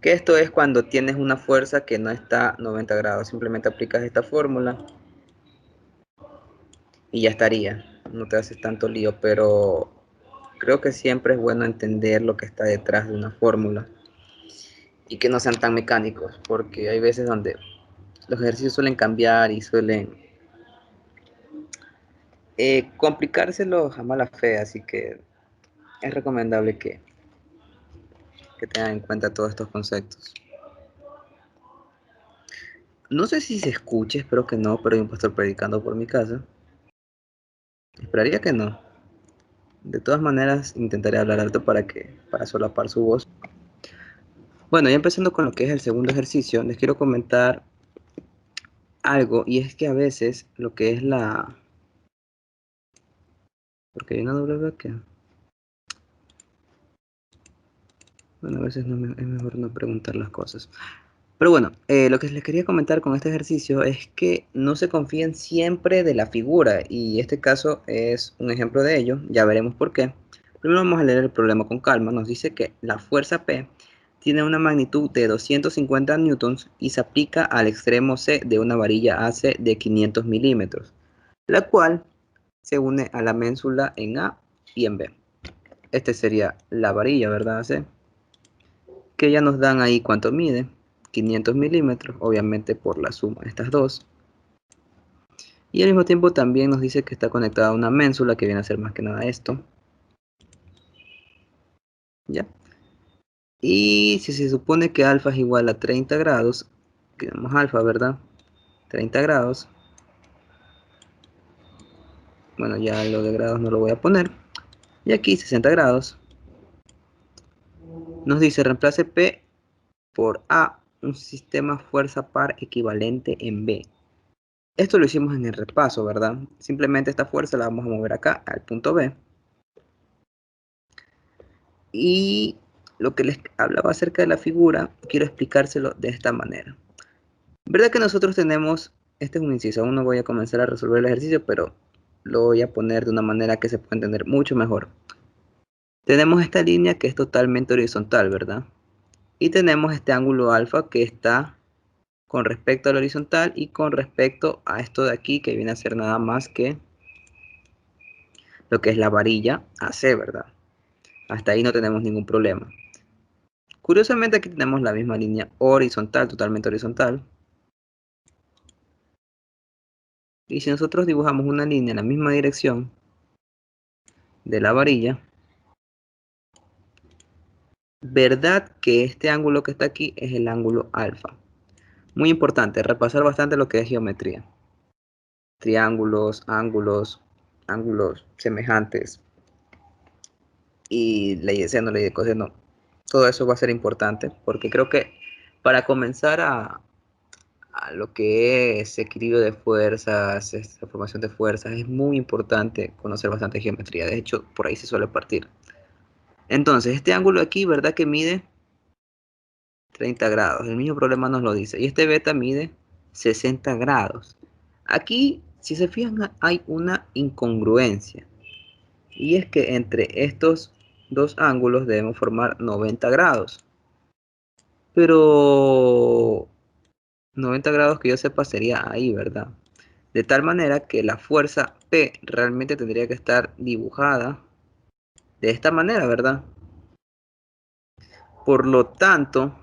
Que esto es cuando tienes una fuerza que no está 90 grados, simplemente aplicas esta fórmula y ya estaría, no te haces tanto lío, pero Creo que siempre es bueno entender lo que está detrás de una fórmula y que no sean tan mecánicos, porque hay veces donde los ejercicios suelen cambiar y suelen complicárselos a mala fe, así que es recomendable que tengan en cuenta todos estos conceptos. No sé si se escuche, espero que no, pero hay un pastor predicando por mi casa. Esperaría que no. De todas maneras, intentaré hablar alto para solapar su voz. Bueno, ya empezando con lo que es el segundo ejercicio, les quiero comentar algo, y es que a veces lo que es porque hay una doble aquí. Bueno, a veces no es mejor no preguntar las cosas. Pero bueno, lo que les quería comentar con este ejercicio es que no se confíen siempre de la figura, y este caso es un ejemplo de ello, ya veremos por qué. Primero vamos a leer el problema con calma. Nos dice que la fuerza P tiene una magnitud de 250 newtons y se aplica al extremo C de una varilla AC de 500 milímetros, la cual se une a la ménsula en A y en B. Este sería la varilla, ¿verdad? AC, que ya nos dan ahí cuánto mide, 500 milímetros, obviamente por la suma de estas dos. Y al mismo tiempo también nos dice que está conectada a una ménsula, que viene a ser más que nada esto. ¿Ya? Y si se supone que alfa es igual a 30 grados, tenemos alfa, ¿verdad? 30 grados. Bueno, ya lo de grados no lo voy a poner. Y aquí 60 grados. Nos dice reemplace P por A, un sistema fuerza par equivalente en B. Esto lo hicimos en el repaso, ¿verdad? Simplemente esta fuerza la vamos a mover acá al punto B. Y lo que les hablaba acerca de la figura, quiero explicárselo de esta manera. ¿Verdad que nosotros tenemos, este es un inciso, aún no voy a comenzar a resolver el ejercicio, pero lo voy a poner de una manera que se pueda entender mucho mejor? Tenemos esta línea que es totalmente horizontal, ¿verdad? Y tenemos este ángulo alfa que está con respecto al horizontal y con respecto a esto de aquí, que viene a ser nada más que lo que es la varilla AC, ¿verdad? Hasta ahí no tenemos ningún problema. Curiosamente aquí tenemos la misma línea horizontal, totalmente horizontal. Y si nosotros dibujamos una línea en la misma dirección de la varilla, ¿verdad que este ángulo que está aquí es el ángulo alfa? Muy importante, repasar bastante lo que es geometría. Triángulos, ángulos, ángulos semejantes y ley de seno, ley de coseno. Todo eso va a ser importante porque creo que para comenzar a lo que es equilibrio de fuerzas, esta formación de fuerzas, es muy importante conocer bastante geometría. De hecho, por ahí se suele partir. Entonces, este ángulo aquí, ¿verdad que mide 30 grados? El mismo problema nos lo dice. Y este beta mide 60 grados. Aquí, si se fijan, hay una incongruencia. Y es que entre estos dos ángulos debemos formar 90 grados. Pero 90 grados que yo sepa sería ahí, ¿verdad? De tal manera que la fuerza P realmente tendría que estar dibujada de esta manera, ¿verdad? Por lo tanto,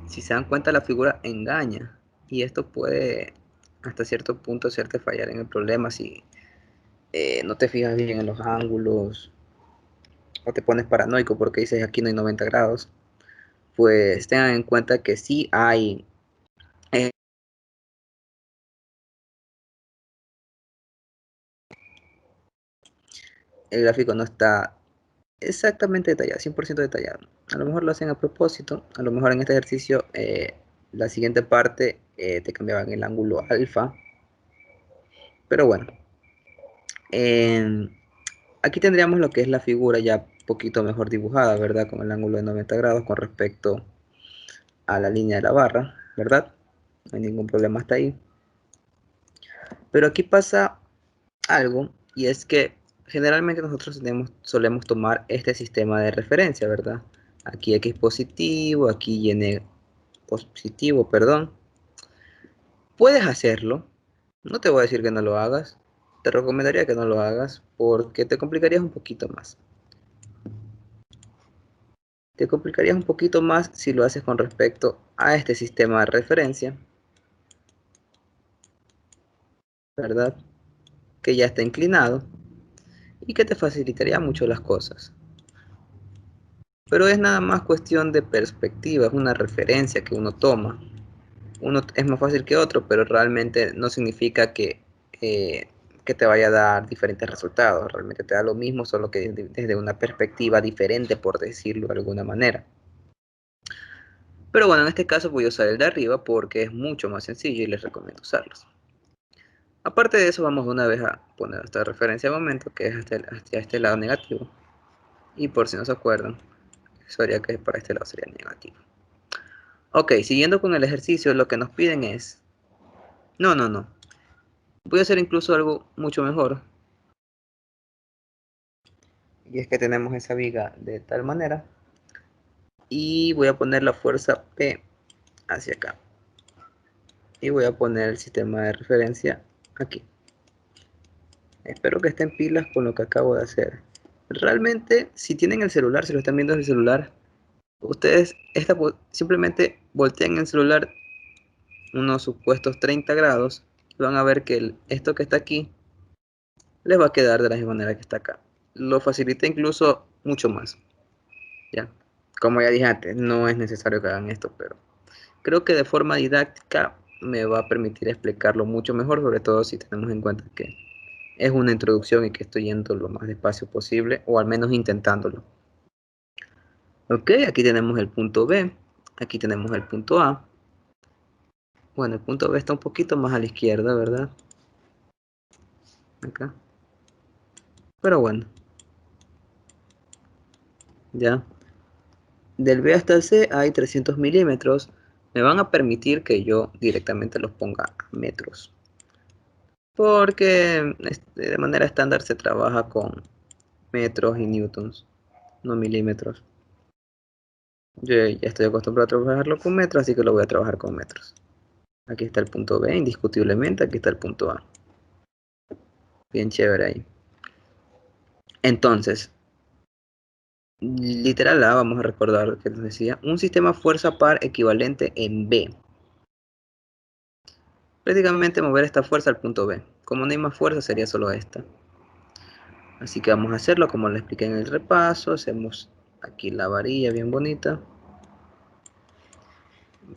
si se dan cuenta, la figura engaña. Y esto puede hasta cierto punto hacerte fallar en el problema si no te fijas bien en los ángulos o te pones paranoico porque dices aquí no hay 90 grados. Pues tengan en cuenta que sí hay. eh, el gráfico no está exactamente detallado, 100% detallado. A lo mejor lo hacen a propósito, a lo mejor en este ejercicio la siguiente parte te cambiaban el ángulo alfa, pero bueno, aquí tendríamos lo que es la figura ya un poquito mejor dibujada, ¿verdad? Con el ángulo de 90 grados con respecto a la línea de la barra, ¿verdad? No hay ningún problema hasta ahí. Pero aquí pasa algo, y es que generalmente nosotros solemos tomar este sistema de referencia, ¿verdad? Aquí X positivo, aquí Y positivo, perdón. Puedes hacerlo, no te voy a decir que no lo hagas, te recomendaría que no lo hagas porque te complicarías un poquito más. Te complicarías un poquito más si lo haces con respecto a este sistema de referencia, ¿verdad? Que ya está inclinado y que te facilitaría mucho las cosas. Pero es nada más cuestión de perspectiva, es una referencia que uno toma. Uno es más fácil que otro, pero realmente no significa que te vaya a dar diferentes resultados. Realmente te da lo mismo, solo que desde una perspectiva diferente, por decirlo de alguna manera. Pero bueno, en este caso voy a usar el de arriba porque es mucho más sencillo y les recomiendo usarlos. Aparte de eso, vamos de una vez a poner esta referencia de momento, que es hacia este lado negativo. Y por si no se acuerdan, eso haría que para este lado sería negativo. Ok, siguiendo con el ejercicio, lo que nos piden es... No, no, no. Voy a hacer incluso algo mucho mejor. Y es que tenemos esa viga de tal manera. Y voy a poner la fuerza P hacia acá. Y voy a poner el sistema de referencia aquí. Espero que estén pilas con lo que acabo de hacer. Realmente, si tienen el celular, si lo están viendo en el celular, ustedes simplemente voltean el celular unos supuestos 30 grados y van a ver que esto que está aquí les va a quedar de la misma manera que está acá. Lo facilita incluso mucho más. ¿Ya? Como ya dije antes, no es necesario que hagan esto, pero creo que de forma didáctica me va a permitir explicarlo mucho mejor, sobre todo si tenemos en cuenta que es una introducción y que estoy yendo lo más despacio posible, o al menos intentándolo. Ok, aquí tenemos el punto B, aquí tenemos el punto A. Bueno, el punto B está un poquito más a la izquierda, ¿verdad? Acá. Pero bueno, ya. Del B hasta el C hay 300 milímetros. Me van a permitir que yo directamente los ponga a metros. Porque de manera estándar se trabaja con metros y newtons, no milímetros. Yo ya estoy acostumbrado a trabajarlo con metros, así que lo voy a trabajar con metros. Aquí está el punto B, indiscutiblemente. Aquí está el punto A. Bien chévere ahí. Entonces, literal A, vamos a recordar que les decía, un sistema fuerza par equivalente en B. Prácticamente mover esta fuerza al punto B. Como no hay más fuerza, sería solo esta. Así que vamos a hacerlo como les expliqué en el repaso. Hacemos aquí la varilla bien bonita.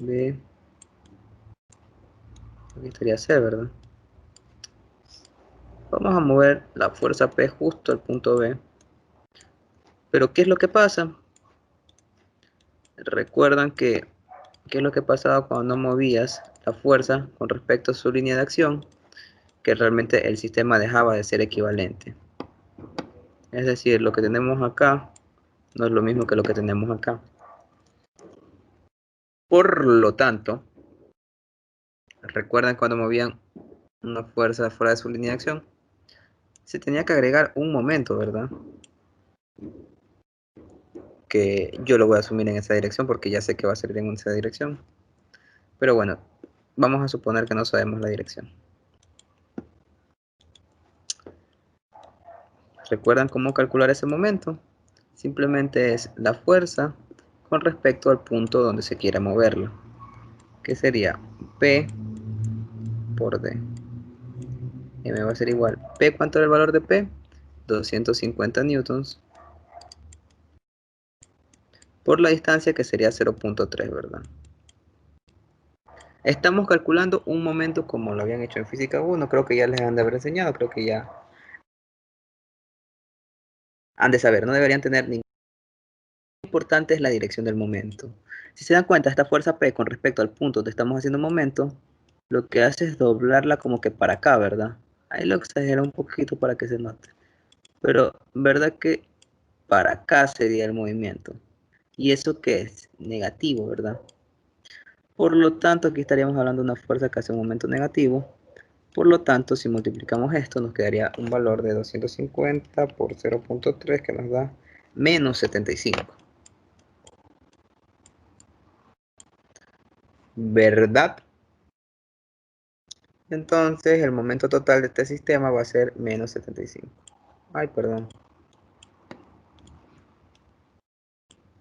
B. Aquí estaría C, ¿verdad? Vamos a mover la fuerza P justo al punto B. Pero ¿qué es lo que pasa? Recuerdan que ¿qué es lo que pasaba cuando no movías la fuerza con respecto a su línea de acción? Que realmente el sistema dejaba de ser equivalente. Es decir, lo que tenemos acá no es lo mismo que lo que tenemos acá. Por lo tanto, recuerdan cuando movían una fuerza fuera de su línea de acción, se tenía que agregar un momento, ¿verdad? Que yo lo voy a asumir en esa dirección porque ya sé que va a salir en esa dirección. Pero bueno, vamos a suponer que no sabemos la dirección. ¿Recuerdan cómo calcular ese momento? Simplemente es la fuerza con respecto al punto donde se quiere moverlo, que sería P por D. M va a ser igual. P, ¿cuánto era el valor de P? 250 newtons por la distancia, que sería 0.3, ¿verdad? Estamos calculando un momento como lo habían hecho en física 1, creo que ya les han de haber enseñado, creo que ya han de saber, no deberían tener ningún... Lo importante es la dirección del momento. Si se dan cuenta, esta fuerza P con respecto al punto donde estamos haciendo momento, lo que hace es doblarla como que para acá, ¿verdad? Ahí lo exagero un poquito para que se note. Pero, ¿verdad que para acá sería el movimiento? ¿Y eso qué es? Negativo, ¿verdad? Por lo tanto, aquí estaríamos hablando de una fuerza que hace un momento negativo. Por lo tanto, si multiplicamos esto, nos quedaría un valor de 250 por 0.3, que nos da menos 75. ¿Verdad? Entonces el momento total de este sistema va a ser menos 75. Ay, perdón.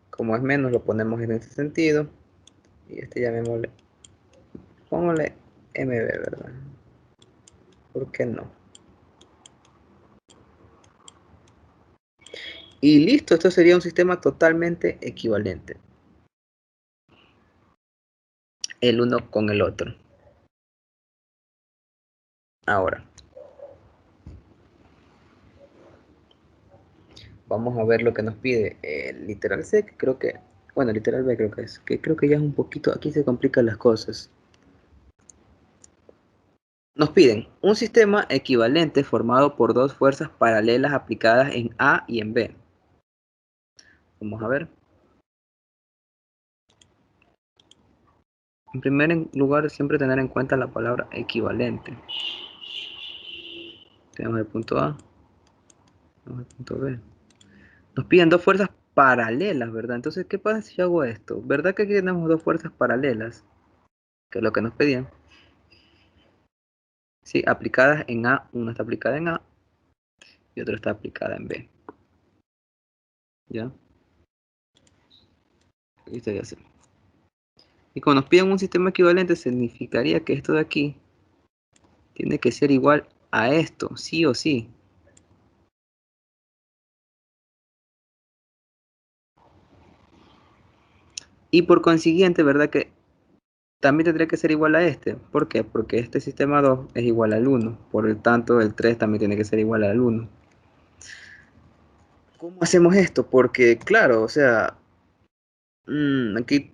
Como es menos, lo ponemos en este sentido. Y este llamémosle, pongámosle MB, ¿verdad? ¿Por qué no? Y listo, esto sería un sistema totalmente equivalente. El uno con el otro. Ahora, vamos a ver lo que nos pide el literal C, que creo que, bueno, literal B creo que es, que creo que ya es un poquito, aquí se complican las cosas. Nos piden un sistema equivalente formado por dos fuerzas paralelas aplicadas en A y en B. Vamos a ver. En primer lugar, siempre tener en cuenta la palabra equivalente. Tenemos el punto A, tenemos el punto B. Nos piden dos fuerzas paralelas, ¿verdad? Entonces, ¿qué pasa si yo hago esto? ¿Verdad que aquí tenemos dos fuerzas paralelas? Que es lo que nos pedían. Sí, aplicadas en A. Una está aplicada en A y otra está aplicada en B. ¿Ya? Listo, ya sé. Y cuando nos piden un sistema equivalente, significaría que esto de aquí tiene que ser igual a esto, sí o sí. Y por consiguiente, ¿verdad que también tendría que ser igual a este? ¿Por qué? Porque este sistema 2 es igual al 1. Por el tanto, el 3 también tiene que ser igual al 1. ¿Cómo hacemos esto? Porque, claro, o sea, aquí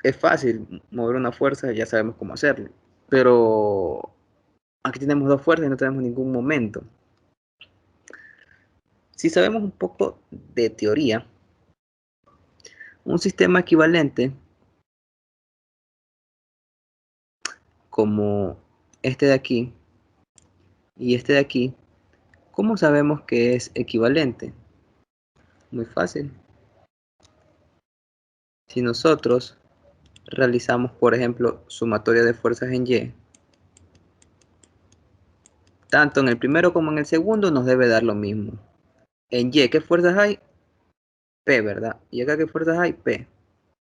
es fácil mover una fuerza, ya sabemos cómo hacerlo. Pero aquí tenemos dos fuerzas y no tenemos ningún momento. Si sabemos un poco de teoría, un sistema equivalente como este de aquí y este de aquí, ¿cómo sabemos que es equivalente? Muy fácil. Si nosotros realizamos, por ejemplo, sumatoria de fuerzas en Y, tanto en el primero como en el segundo nos debe dar lo mismo. En Y, ¿qué fuerzas hay? P, ¿verdad? Y acá, ¿qué fuerzas hay? P.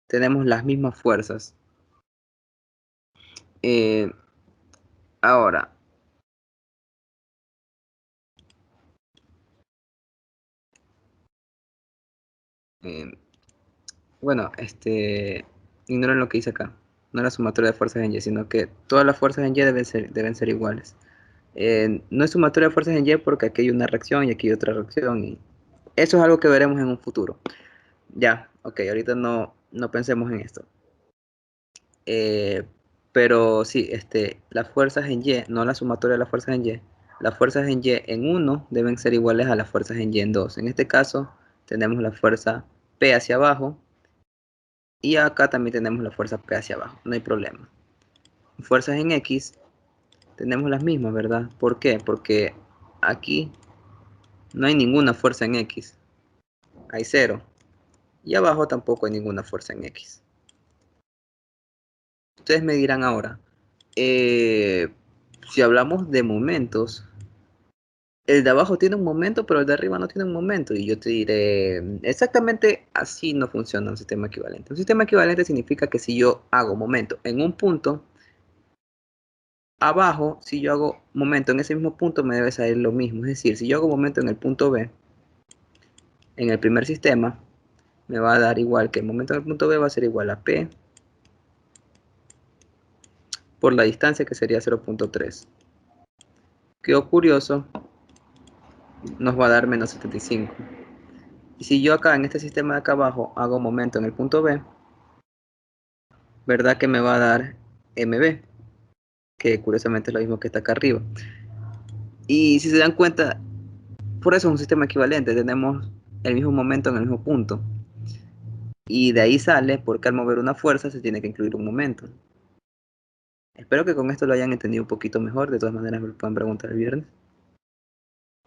Tenemos las mismas fuerzas. Eh, ahora, eh, bueno, ignoren lo que hice acá. No la sumatoria de fuerzas en Y, sino que todas las fuerzas en Y deben ser iguales. No es sumatoria de fuerzas en Y porque aquí hay una reacción y aquí hay otra reacción. Y eso es algo que veremos en un futuro. Ya, ok, ahorita no pensemos en esto. Eh, pero sí, las fuerzas en Y, no la sumatoria de las fuerzas en Y, las fuerzas en Y en uno deben ser iguales a las fuerzas en Y en 2. En este caso, tenemos la fuerza P hacia abajo y acá también tenemos la fuerza P hacia abajo, no hay problema. Fuerzas en X tenemos las mismas, ¿verdad? ¿Por qué? Porque aquí no hay ninguna fuerza en X, hay cero. Y abajo tampoco hay ninguna fuerza en X. Ustedes me dirán ahora, eh, si hablamos de momentos, el de abajo tiene un momento, pero el de arriba no tiene un momento. Y yo te diré, exactamente así no funciona un sistema equivalente. Un sistema equivalente significa que si yo hago momento en un punto, abajo, si yo hago momento en ese mismo punto, me debe salir lo mismo. Es decir, si yo hago momento en el punto B, en el primer sistema, me va a dar igual que el momento en el punto B va a ser igual a P por la distancia que sería 0.3. Quedó curioso, nos va a dar menos 75. Y si yo acá en este sistema de acá abajo hago momento en el punto B, ¿verdad que me va a dar MB? Que curiosamente es lo mismo que está acá arriba. Y si se dan cuenta, por eso es un sistema equivalente, tenemos el mismo momento en el mismo punto. Y de ahí sale porque al mover una fuerza se tiene que incluir un momento. Espero que con esto lo hayan entendido un poquito mejor, de todas maneras me lo pueden preguntar el viernes.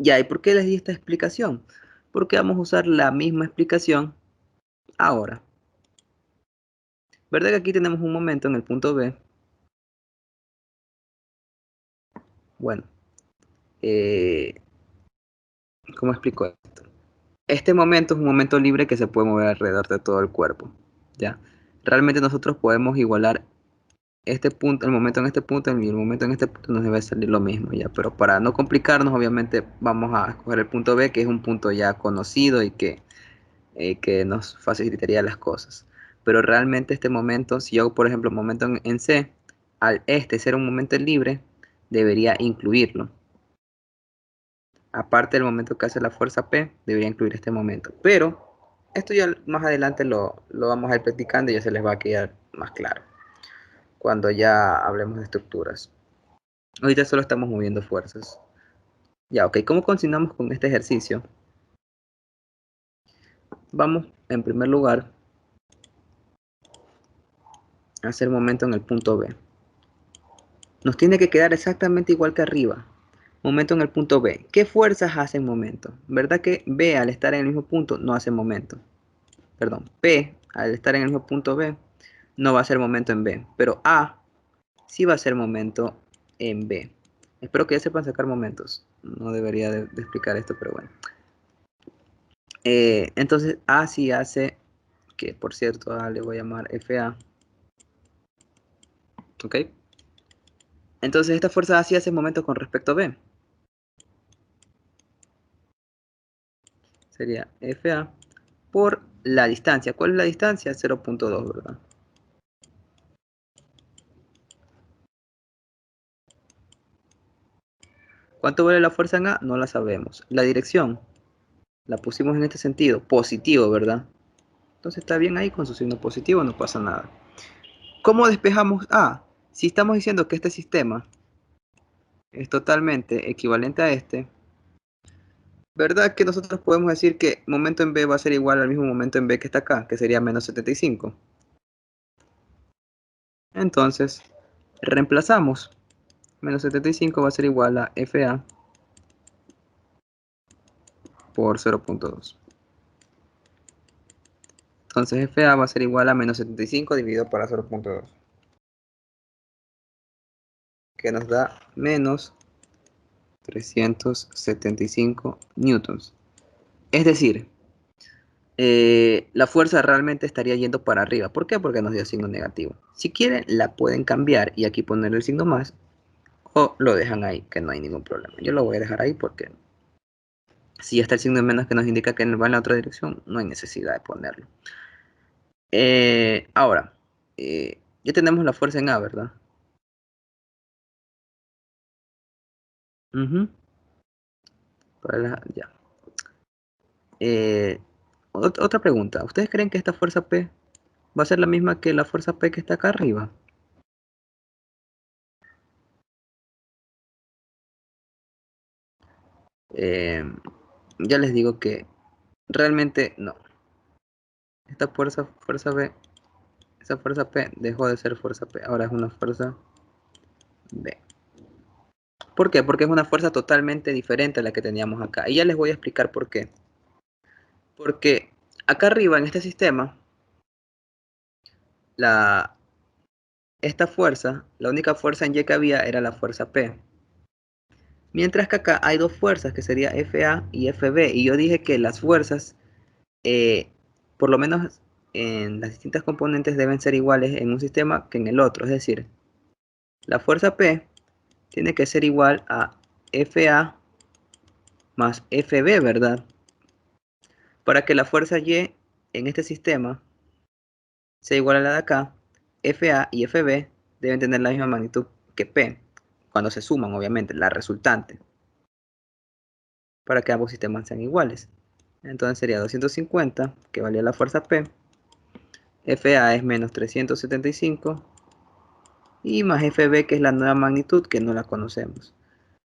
Ya, ¿y por qué les di esta explicación? Porque vamos a usar la misma explicación ahora. ¿Verdad que aquí tenemos un momento en el punto B Bueno, ¿cómo explico esto? Este momento es un momento libre que se puede mover alrededor de todo el cuerpo, ¿ya? Realmente nosotros podemos igualar este punto, el momento en este punto y el momento en este punto nos debe salir lo mismo, ¿ya? Pero para no complicarnos, obviamente vamos a escoger el punto B, que es un punto ya conocido y que nos facilitaría las cosas. Pero realmente este momento, si yo hago por ejemplo momento en C, al este ser un momento libre, debería incluirlo. Aparte del momento que hace la fuerza P, debería incluir este momento. Pero esto ya más adelante lo vamos a ir practicando y ya se les va a quedar más claro cuando ya hablemos de estructuras. Ahorita solo estamos moviendo fuerzas. Ya, ok, ¿cómo continuamos con este ejercicio? Vamos, en primer lugar, a hacer momento en el punto B. Nos tiene que quedar exactamente igual que arriba. Momento en el punto B. ¿Qué fuerzas hacen momento? ¿Verdad que B al estar en el mismo punto no hace momento? Perdón, P al estar en el mismo punto B no va a ser momento en B, pero A sí va a ser momento en B. Espero que ya sepan sacar momentos. No debería de explicar esto, pero bueno. Entonces A sí hace, que por cierto A le voy a llamar FA. ¿Ok? Entonces esta fuerza A sí hace momento con respecto a B. Sería FA por la distancia. ¿Cuál es la distancia? 0.2, ¿verdad? ¿Cuánto vale la fuerza en A? No la sabemos. La dirección la pusimos en este sentido, positivo, ¿verdad? Entonces está bien ahí con su signo positivo, no pasa nada. ¿Cómo despejamos A? Si estamos diciendo que este sistema es totalmente equivalente a este, ¿verdad que nosotros podemos decir que momento en B va a ser igual al mismo momento en B que está acá, que sería menos 75? Entonces, reemplazamos. Menos 75 va a ser igual a FA por 0.2. Entonces FA va a ser igual a menos 75 dividido por 0.2, que nos da menos 375 newtons. Es decir, la fuerza realmente estaría yendo para arriba. ¿Por qué? Porque nos dio signo negativo. Si quieren, la pueden cambiar y aquí poner el signo más, o lo dejan ahí, que no hay ningún problema. Yo lo voy a dejar ahí porque si ya está el signo de menos que nos indica que va en la otra dirección, no hay necesidad de ponerlo. Ahora, ya tenemos la fuerza en A, ¿verdad? Ujú. Ya. Otra pregunta. ¿Ustedes creen que esta fuerza P va a ser la misma que la fuerza P que está acá arriba? Eh, ya les digo que realmente no. Esta fuerza B, esa fuerza P dejó de ser fuerza P. Ahora es una fuerza B. ¿Por qué? Porque es una fuerza totalmente diferente a la que teníamos acá. Y ya les voy a explicar por qué. Porque acá arriba en este sistema, la, esta fuerza, la única fuerza en Y que había era la fuerza P. Mientras que acá hay dos fuerzas, que sería FA y FB. Y yo dije que las fuerzas, eh, por lo menos en las distintas componentes, deben ser iguales en un sistema que en el otro. Es decir, la fuerza P tiene que ser igual a FA más FB, ¿verdad? Para que la fuerza Y en este sistema sea igual a la de acá, FA y FB deben tener la misma magnitud que P, cuando se suman, obviamente, la resultante, para que ambos sistemas sean iguales. Entonces sería 250, que valía la fuerza P, FA es menos 375, y más FB, que es la nueva magnitud, que no la conocemos.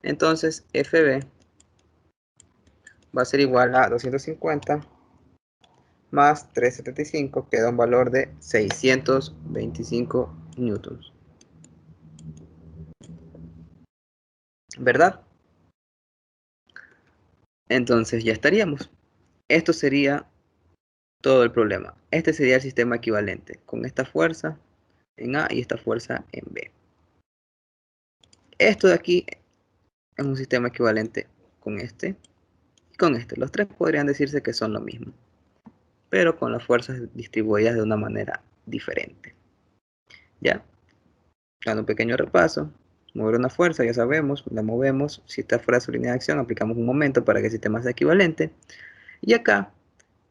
Entonces FB va a ser igual a 250 más 375, que da un valor de 625 newtons. ¿Verdad? Entonces ya estaríamos. Esto sería todo el problema. Este sería el sistema equivalente, con esta fuerza en A y esta fuerza en B. Esto de aquí es un sistema equivalente con este y con este. Los tres podrían decirse que son lo mismo, pero con las fuerzas distribuidas de una manera diferente. ¿Ya? Dando un pequeño repaso. Mover una fuerza, ya sabemos, la movemos. Si está fuera de su línea de acción, aplicamos un momento para que el sistema sea equivalente. Y acá,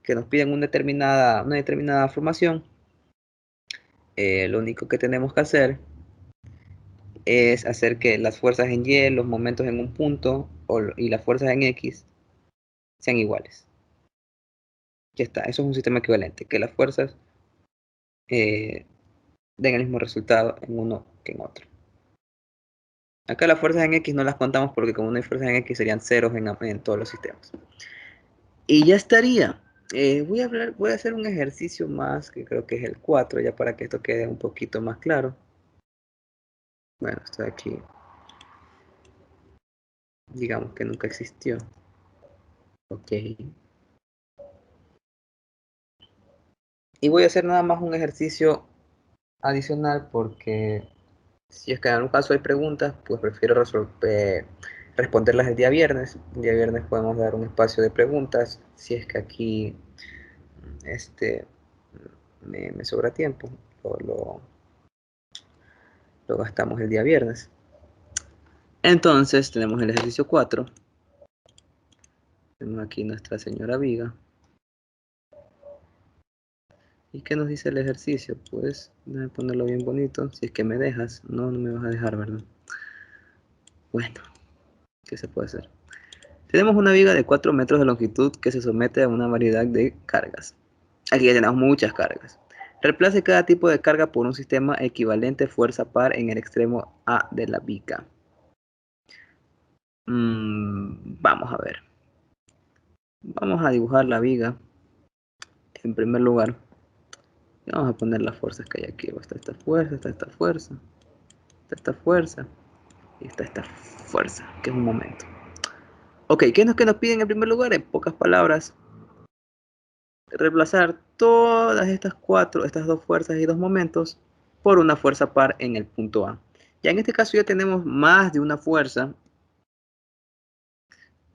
que nos piden una determinada formación, lo único que tenemos que hacer es hacer que las fuerzas en Y, los momentos en un punto y las fuerzas en X sean iguales. Ya está, eso es un sistema equivalente, que las fuerzas den el mismo resultado en uno que en otro. Acá las fuerzas en X no las contamos porque como no hay fuerzas en X serían ceros en todos los sistemas. Y ya estaría. Voy a hacer un ejercicio más, que creo que es el 4, ya para que esto quede un poquito más claro. Bueno, esto de aquí, digamos que nunca existió. Ok. Y voy a hacer nada más un ejercicio adicional porque si es que en algún caso hay preguntas, pues prefiero responderlas el día viernes. El día viernes podemos dar un espacio de preguntas si es que aquí este, me sobra tiempo. Lo, lo, lo gastamos el día viernes. Entonces tenemos el ejercicio 4. Tenemos aquí nuestra señora Viga. ¿Y qué nos dice el ejercicio? Pues déjame ponerlo bien bonito. Si es que me dejas. No, no me vas a dejar, ¿verdad? Bueno, ¿qué se puede hacer? Tenemos una viga de 4 metros de longitud que se somete a una variedad de cargas. Aquí ya tenemos muchas cargas. Reemplace cada tipo de carga por un sistema equivalente fuerza par en el extremo A de la viga. Vamos a ver. Vamos a dibujar la viga. En primer lugar, vamos a poner las fuerzas que hay aquí. Está esta fuerza, está esta fuerza, está esta fuerza y está esta fuerza, que es un momento. Ok, ¿qué es lo que nos piden en primer lugar? En pocas palabras, reemplazar todas estas dos fuerzas y dos momentos por una fuerza par en el punto A. Ya en este caso ya tenemos más de una fuerza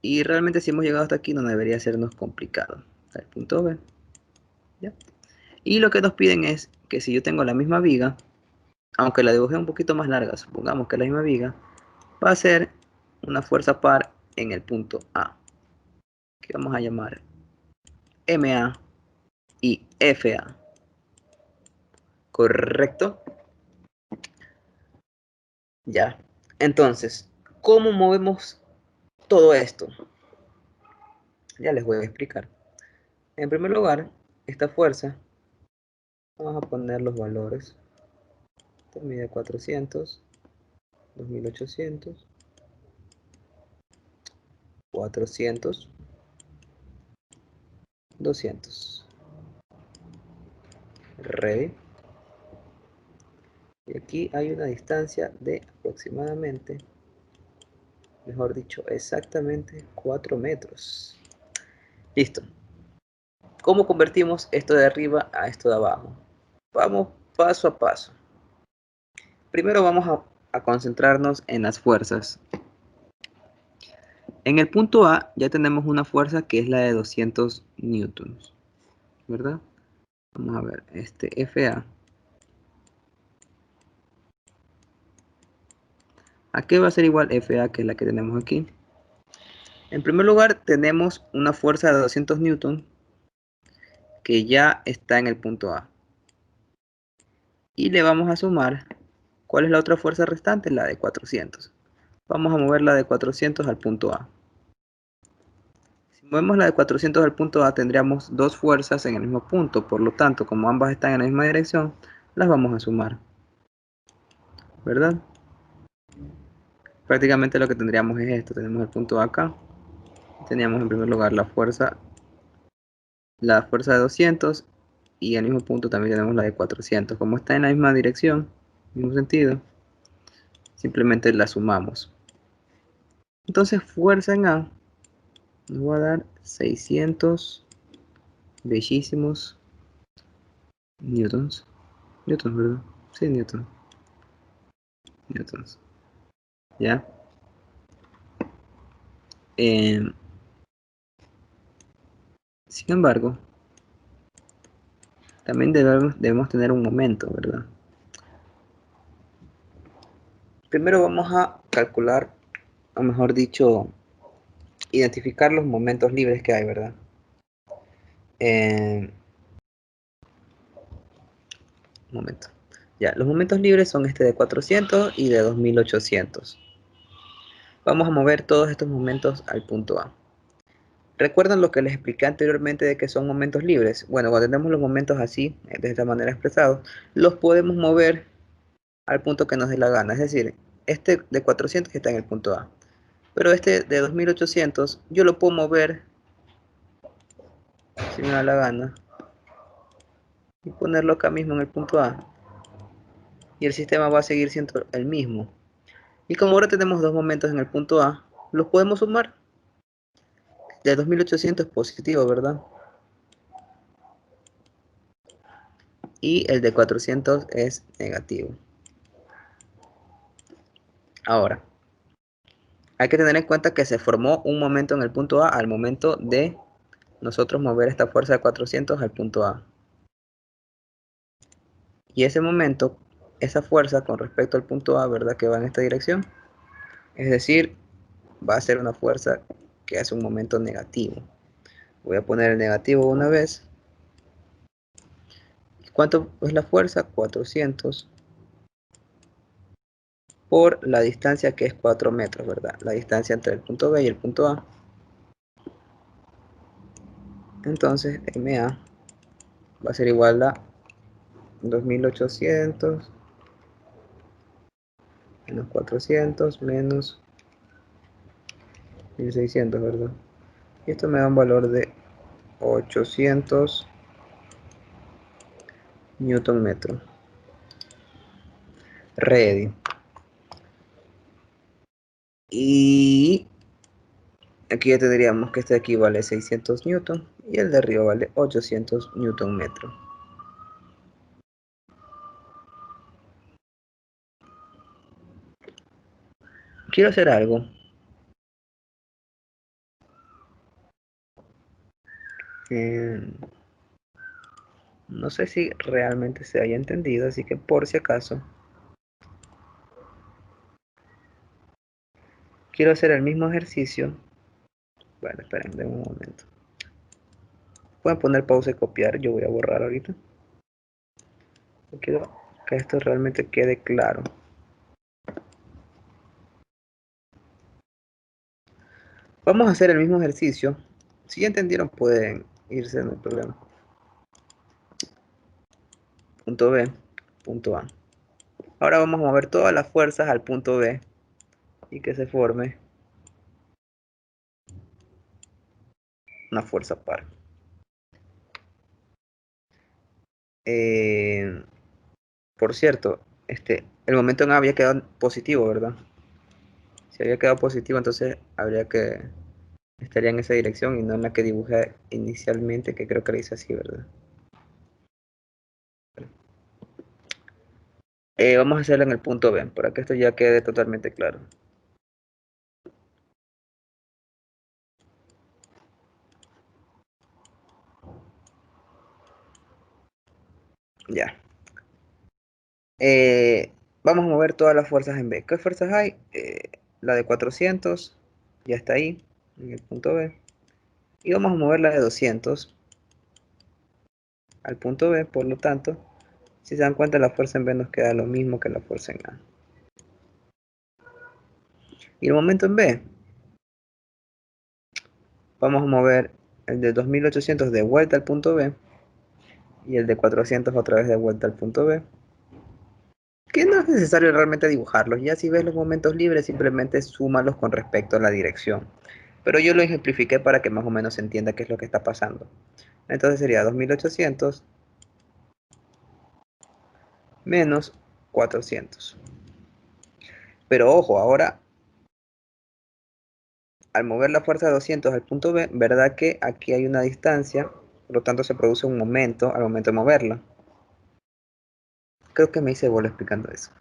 y realmente si hemos llegado hasta aquí no debería sernos complicado. El punto B. ¿Ya? Y lo que nos piden es que si yo tengo la misma viga, aunque la dibujé un poquito más larga, supongamos que la misma viga, va a ser una fuerza par en el punto A, que vamos a llamar MA y FA. ¿Correcto? Ya. Entonces, ¿cómo movemos todo esto? Ya les voy a explicar. En primer lugar, esta fuerza, vamos a poner los valores. Esto mide 400, 2800, 400, 200. Ready. Y aquí hay una distancia de aproximadamente, mejor dicho, exactamente 4 metros. Listo. ¿Cómo convertimos esto de arriba a esto de abajo? Vamos paso a paso. Primero vamos a concentrarnos en las fuerzas. En el punto A ya tenemos una fuerza que es la de 200 newtons, ¿verdad? Vamos a ver, este FA. ¿A qué va a ser igual FA que es la que tenemos aquí? En primer lugar tenemos una fuerza de 200 newtons que ya está en el punto A. Y le vamos a sumar, ¿cuál es la otra fuerza restante? La de 400. Vamos a mover la de 400 al punto A. Si movemos la de 400 al punto A, tendríamos dos fuerzas en el mismo punto. Por lo tanto, como ambas están en la misma dirección, las vamos a sumar, ¿verdad? Prácticamente lo que tendríamos es esto. Tenemos el punto A acá. Teníamos en primer lugar la fuerza de 200 y al mismo punto también tenemos la de 400. Como está en la misma dirección, mismo sentido, simplemente la sumamos. Entonces fuerza en A nos va a dar 600 bellísimos newtons. Newtons, ¿verdad? Sí, newtons. ¿Ya? Eh, Sin embargo, también debemos tener un momento, ¿verdad? Primero vamos a calcular, o mejor dicho, identificar los momentos libres que hay, ¿verdad? Un momento. Ya, los momentos libres son este de 400 y de 2800. Vamos a mover todos estos momentos al punto A. ¿Recuerdan lo que les expliqué anteriormente de que son momentos libres? Bueno, cuando tenemos los momentos así, de esta manera expresados, los podemos mover al punto que nos dé la gana. Es decir, este de 400 está en el punto A. Pero este de 2800 yo lo puedo mover, si me da la gana, y ponerlo acá mismo en el punto A. Y el sistema va a seguir siendo el mismo. Y como ahora tenemos dos momentos en el punto A, los podemos sumar. De 2800 es positivo, ¿verdad? Y el de 400 es negativo. Ahora, hay que tener en cuenta que se formó un momento en el punto A al momento de nosotros mover esta fuerza de 400 al punto A. Y ese momento, esa fuerza con respecto al punto A, ¿verdad? Que va en esta dirección. Es decir, va a ser una fuerza que hace un momento negativo. Voy a poner el negativo una vez. ¿Cuánto es la fuerza? 400 por la distancia que es 4 metros, ¿verdad? La distancia entre el punto B y el punto A. Entonces, MA va a ser igual a 2800 menos 400 menos 1600, ¿verdad? Y esto me da un valor de 800 newton metro. Ready. Y aquí ya tendríamos que este de aquí vale 600 newton y el de arriba vale 800 newton metro. Quiero hacer algo. No sé si realmente se haya entendido, así que por si acaso, quiero hacer el mismo ejercicio. Bueno, esperen un momento. Pueden poner pausa y copiar, yo voy a borrar ahorita. Yo quiero que esto realmente quede claro. Vamos a hacer el mismo ejercicio. Si ya entendieron, pueden irse, no hay problema. Punto B, punto A. Ahora vamos a mover todas las fuerzas al punto B y que se forme una fuerza par. Eh, por cierto, el momento en A había quedado positivo, ¿verdad? Si había quedado positivo, entonces estaría en esa dirección y no en la que dibujé inicialmente, que creo que la hice así, ¿verdad? Vamos a hacerlo en el punto B, para que esto ya quede totalmente claro. Ya. Vamos a mover todas las fuerzas en B. ¿Qué fuerzas hay? La de 400, ya está ahí, en el punto B. Y vamos a mover la de 200 al punto B, por lo tanto, si se dan cuenta, la fuerza en B nos queda lo mismo que la fuerza en A. Y el momento en B, vamos a mover el de 2800 de vuelta al punto B y el de 400 otra vez de vuelta al punto B. Que no es necesario realmente dibujarlos, ya si ves los momentos libres simplemente súmalos con respecto a la dirección. Pero yo lo ejemplifiqué para que más o menos se entienda qué es lo que está pasando. Entonces sería 2800 menos 400. Pero ojo, ahora al mover la fuerza de 200 al punto B, ¿verdad que aquí hay una distancia? Por lo tanto se produce un momento al momento de moverla. Creo que me hice bola explicando eso.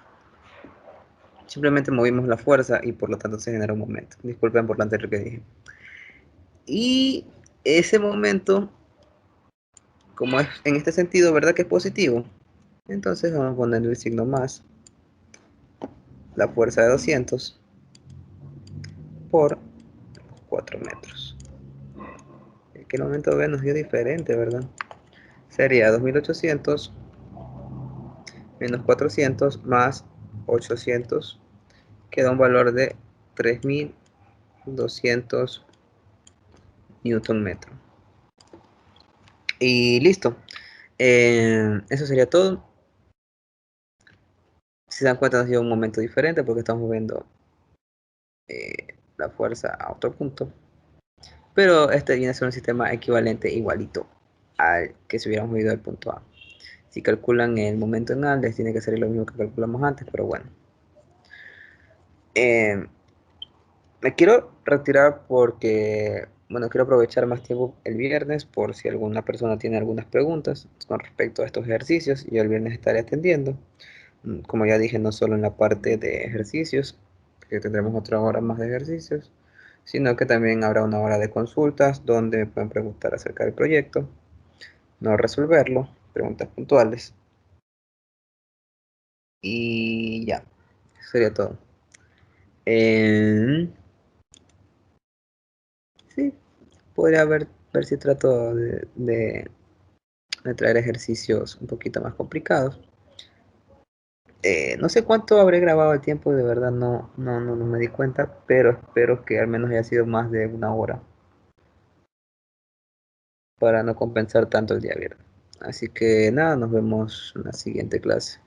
Simplemente movimos la fuerza y por lo tanto se genera un momento. Disculpen por lo anterior que dije. Y ese momento, como es en este sentido, ¿verdad que es positivo? Entonces vamos a poner el signo más, la fuerza de 200 por 4 metros. Es que el momento B nos dio diferente, ¿verdad? Sería 2800 menos 400 más 800, queda un valor de 3200 newton metro. Y listo. Eso sería todo. Si se dan cuenta, ha sido un momento diferente porque estamos moviendo la fuerza a otro punto. Pero este viene a ser un sistema equivalente igualito al que si hubiéramos movido del punto A. Si calculan el momento en A, les tiene que ser lo mismo que calculamos antes, pero bueno. Eh, Me quiero retirar porque, bueno, quiero aprovechar más tiempo el viernes por si alguna persona tiene algunas preguntas con respecto a estos ejercicios. Yo el viernes estaré atendiendo. Como ya dije, no solo en la parte de ejercicios, que tendremos otra hora más de ejercicios, sino que también habrá una hora de consultas donde me pueden preguntar acerca del proyecto, no resolverlo, preguntas puntuales. Y ya, eso sería todo. Eh, sí, podría ver si trato de traer ejercicios un poquito más complicados. No sé cuánto habré grabado el tiempo, de verdad no me di cuenta, pero espero que al menos haya sido más de una hora para no compensar tanto el día viernes. Así que nada, nos vemos en la siguiente clase.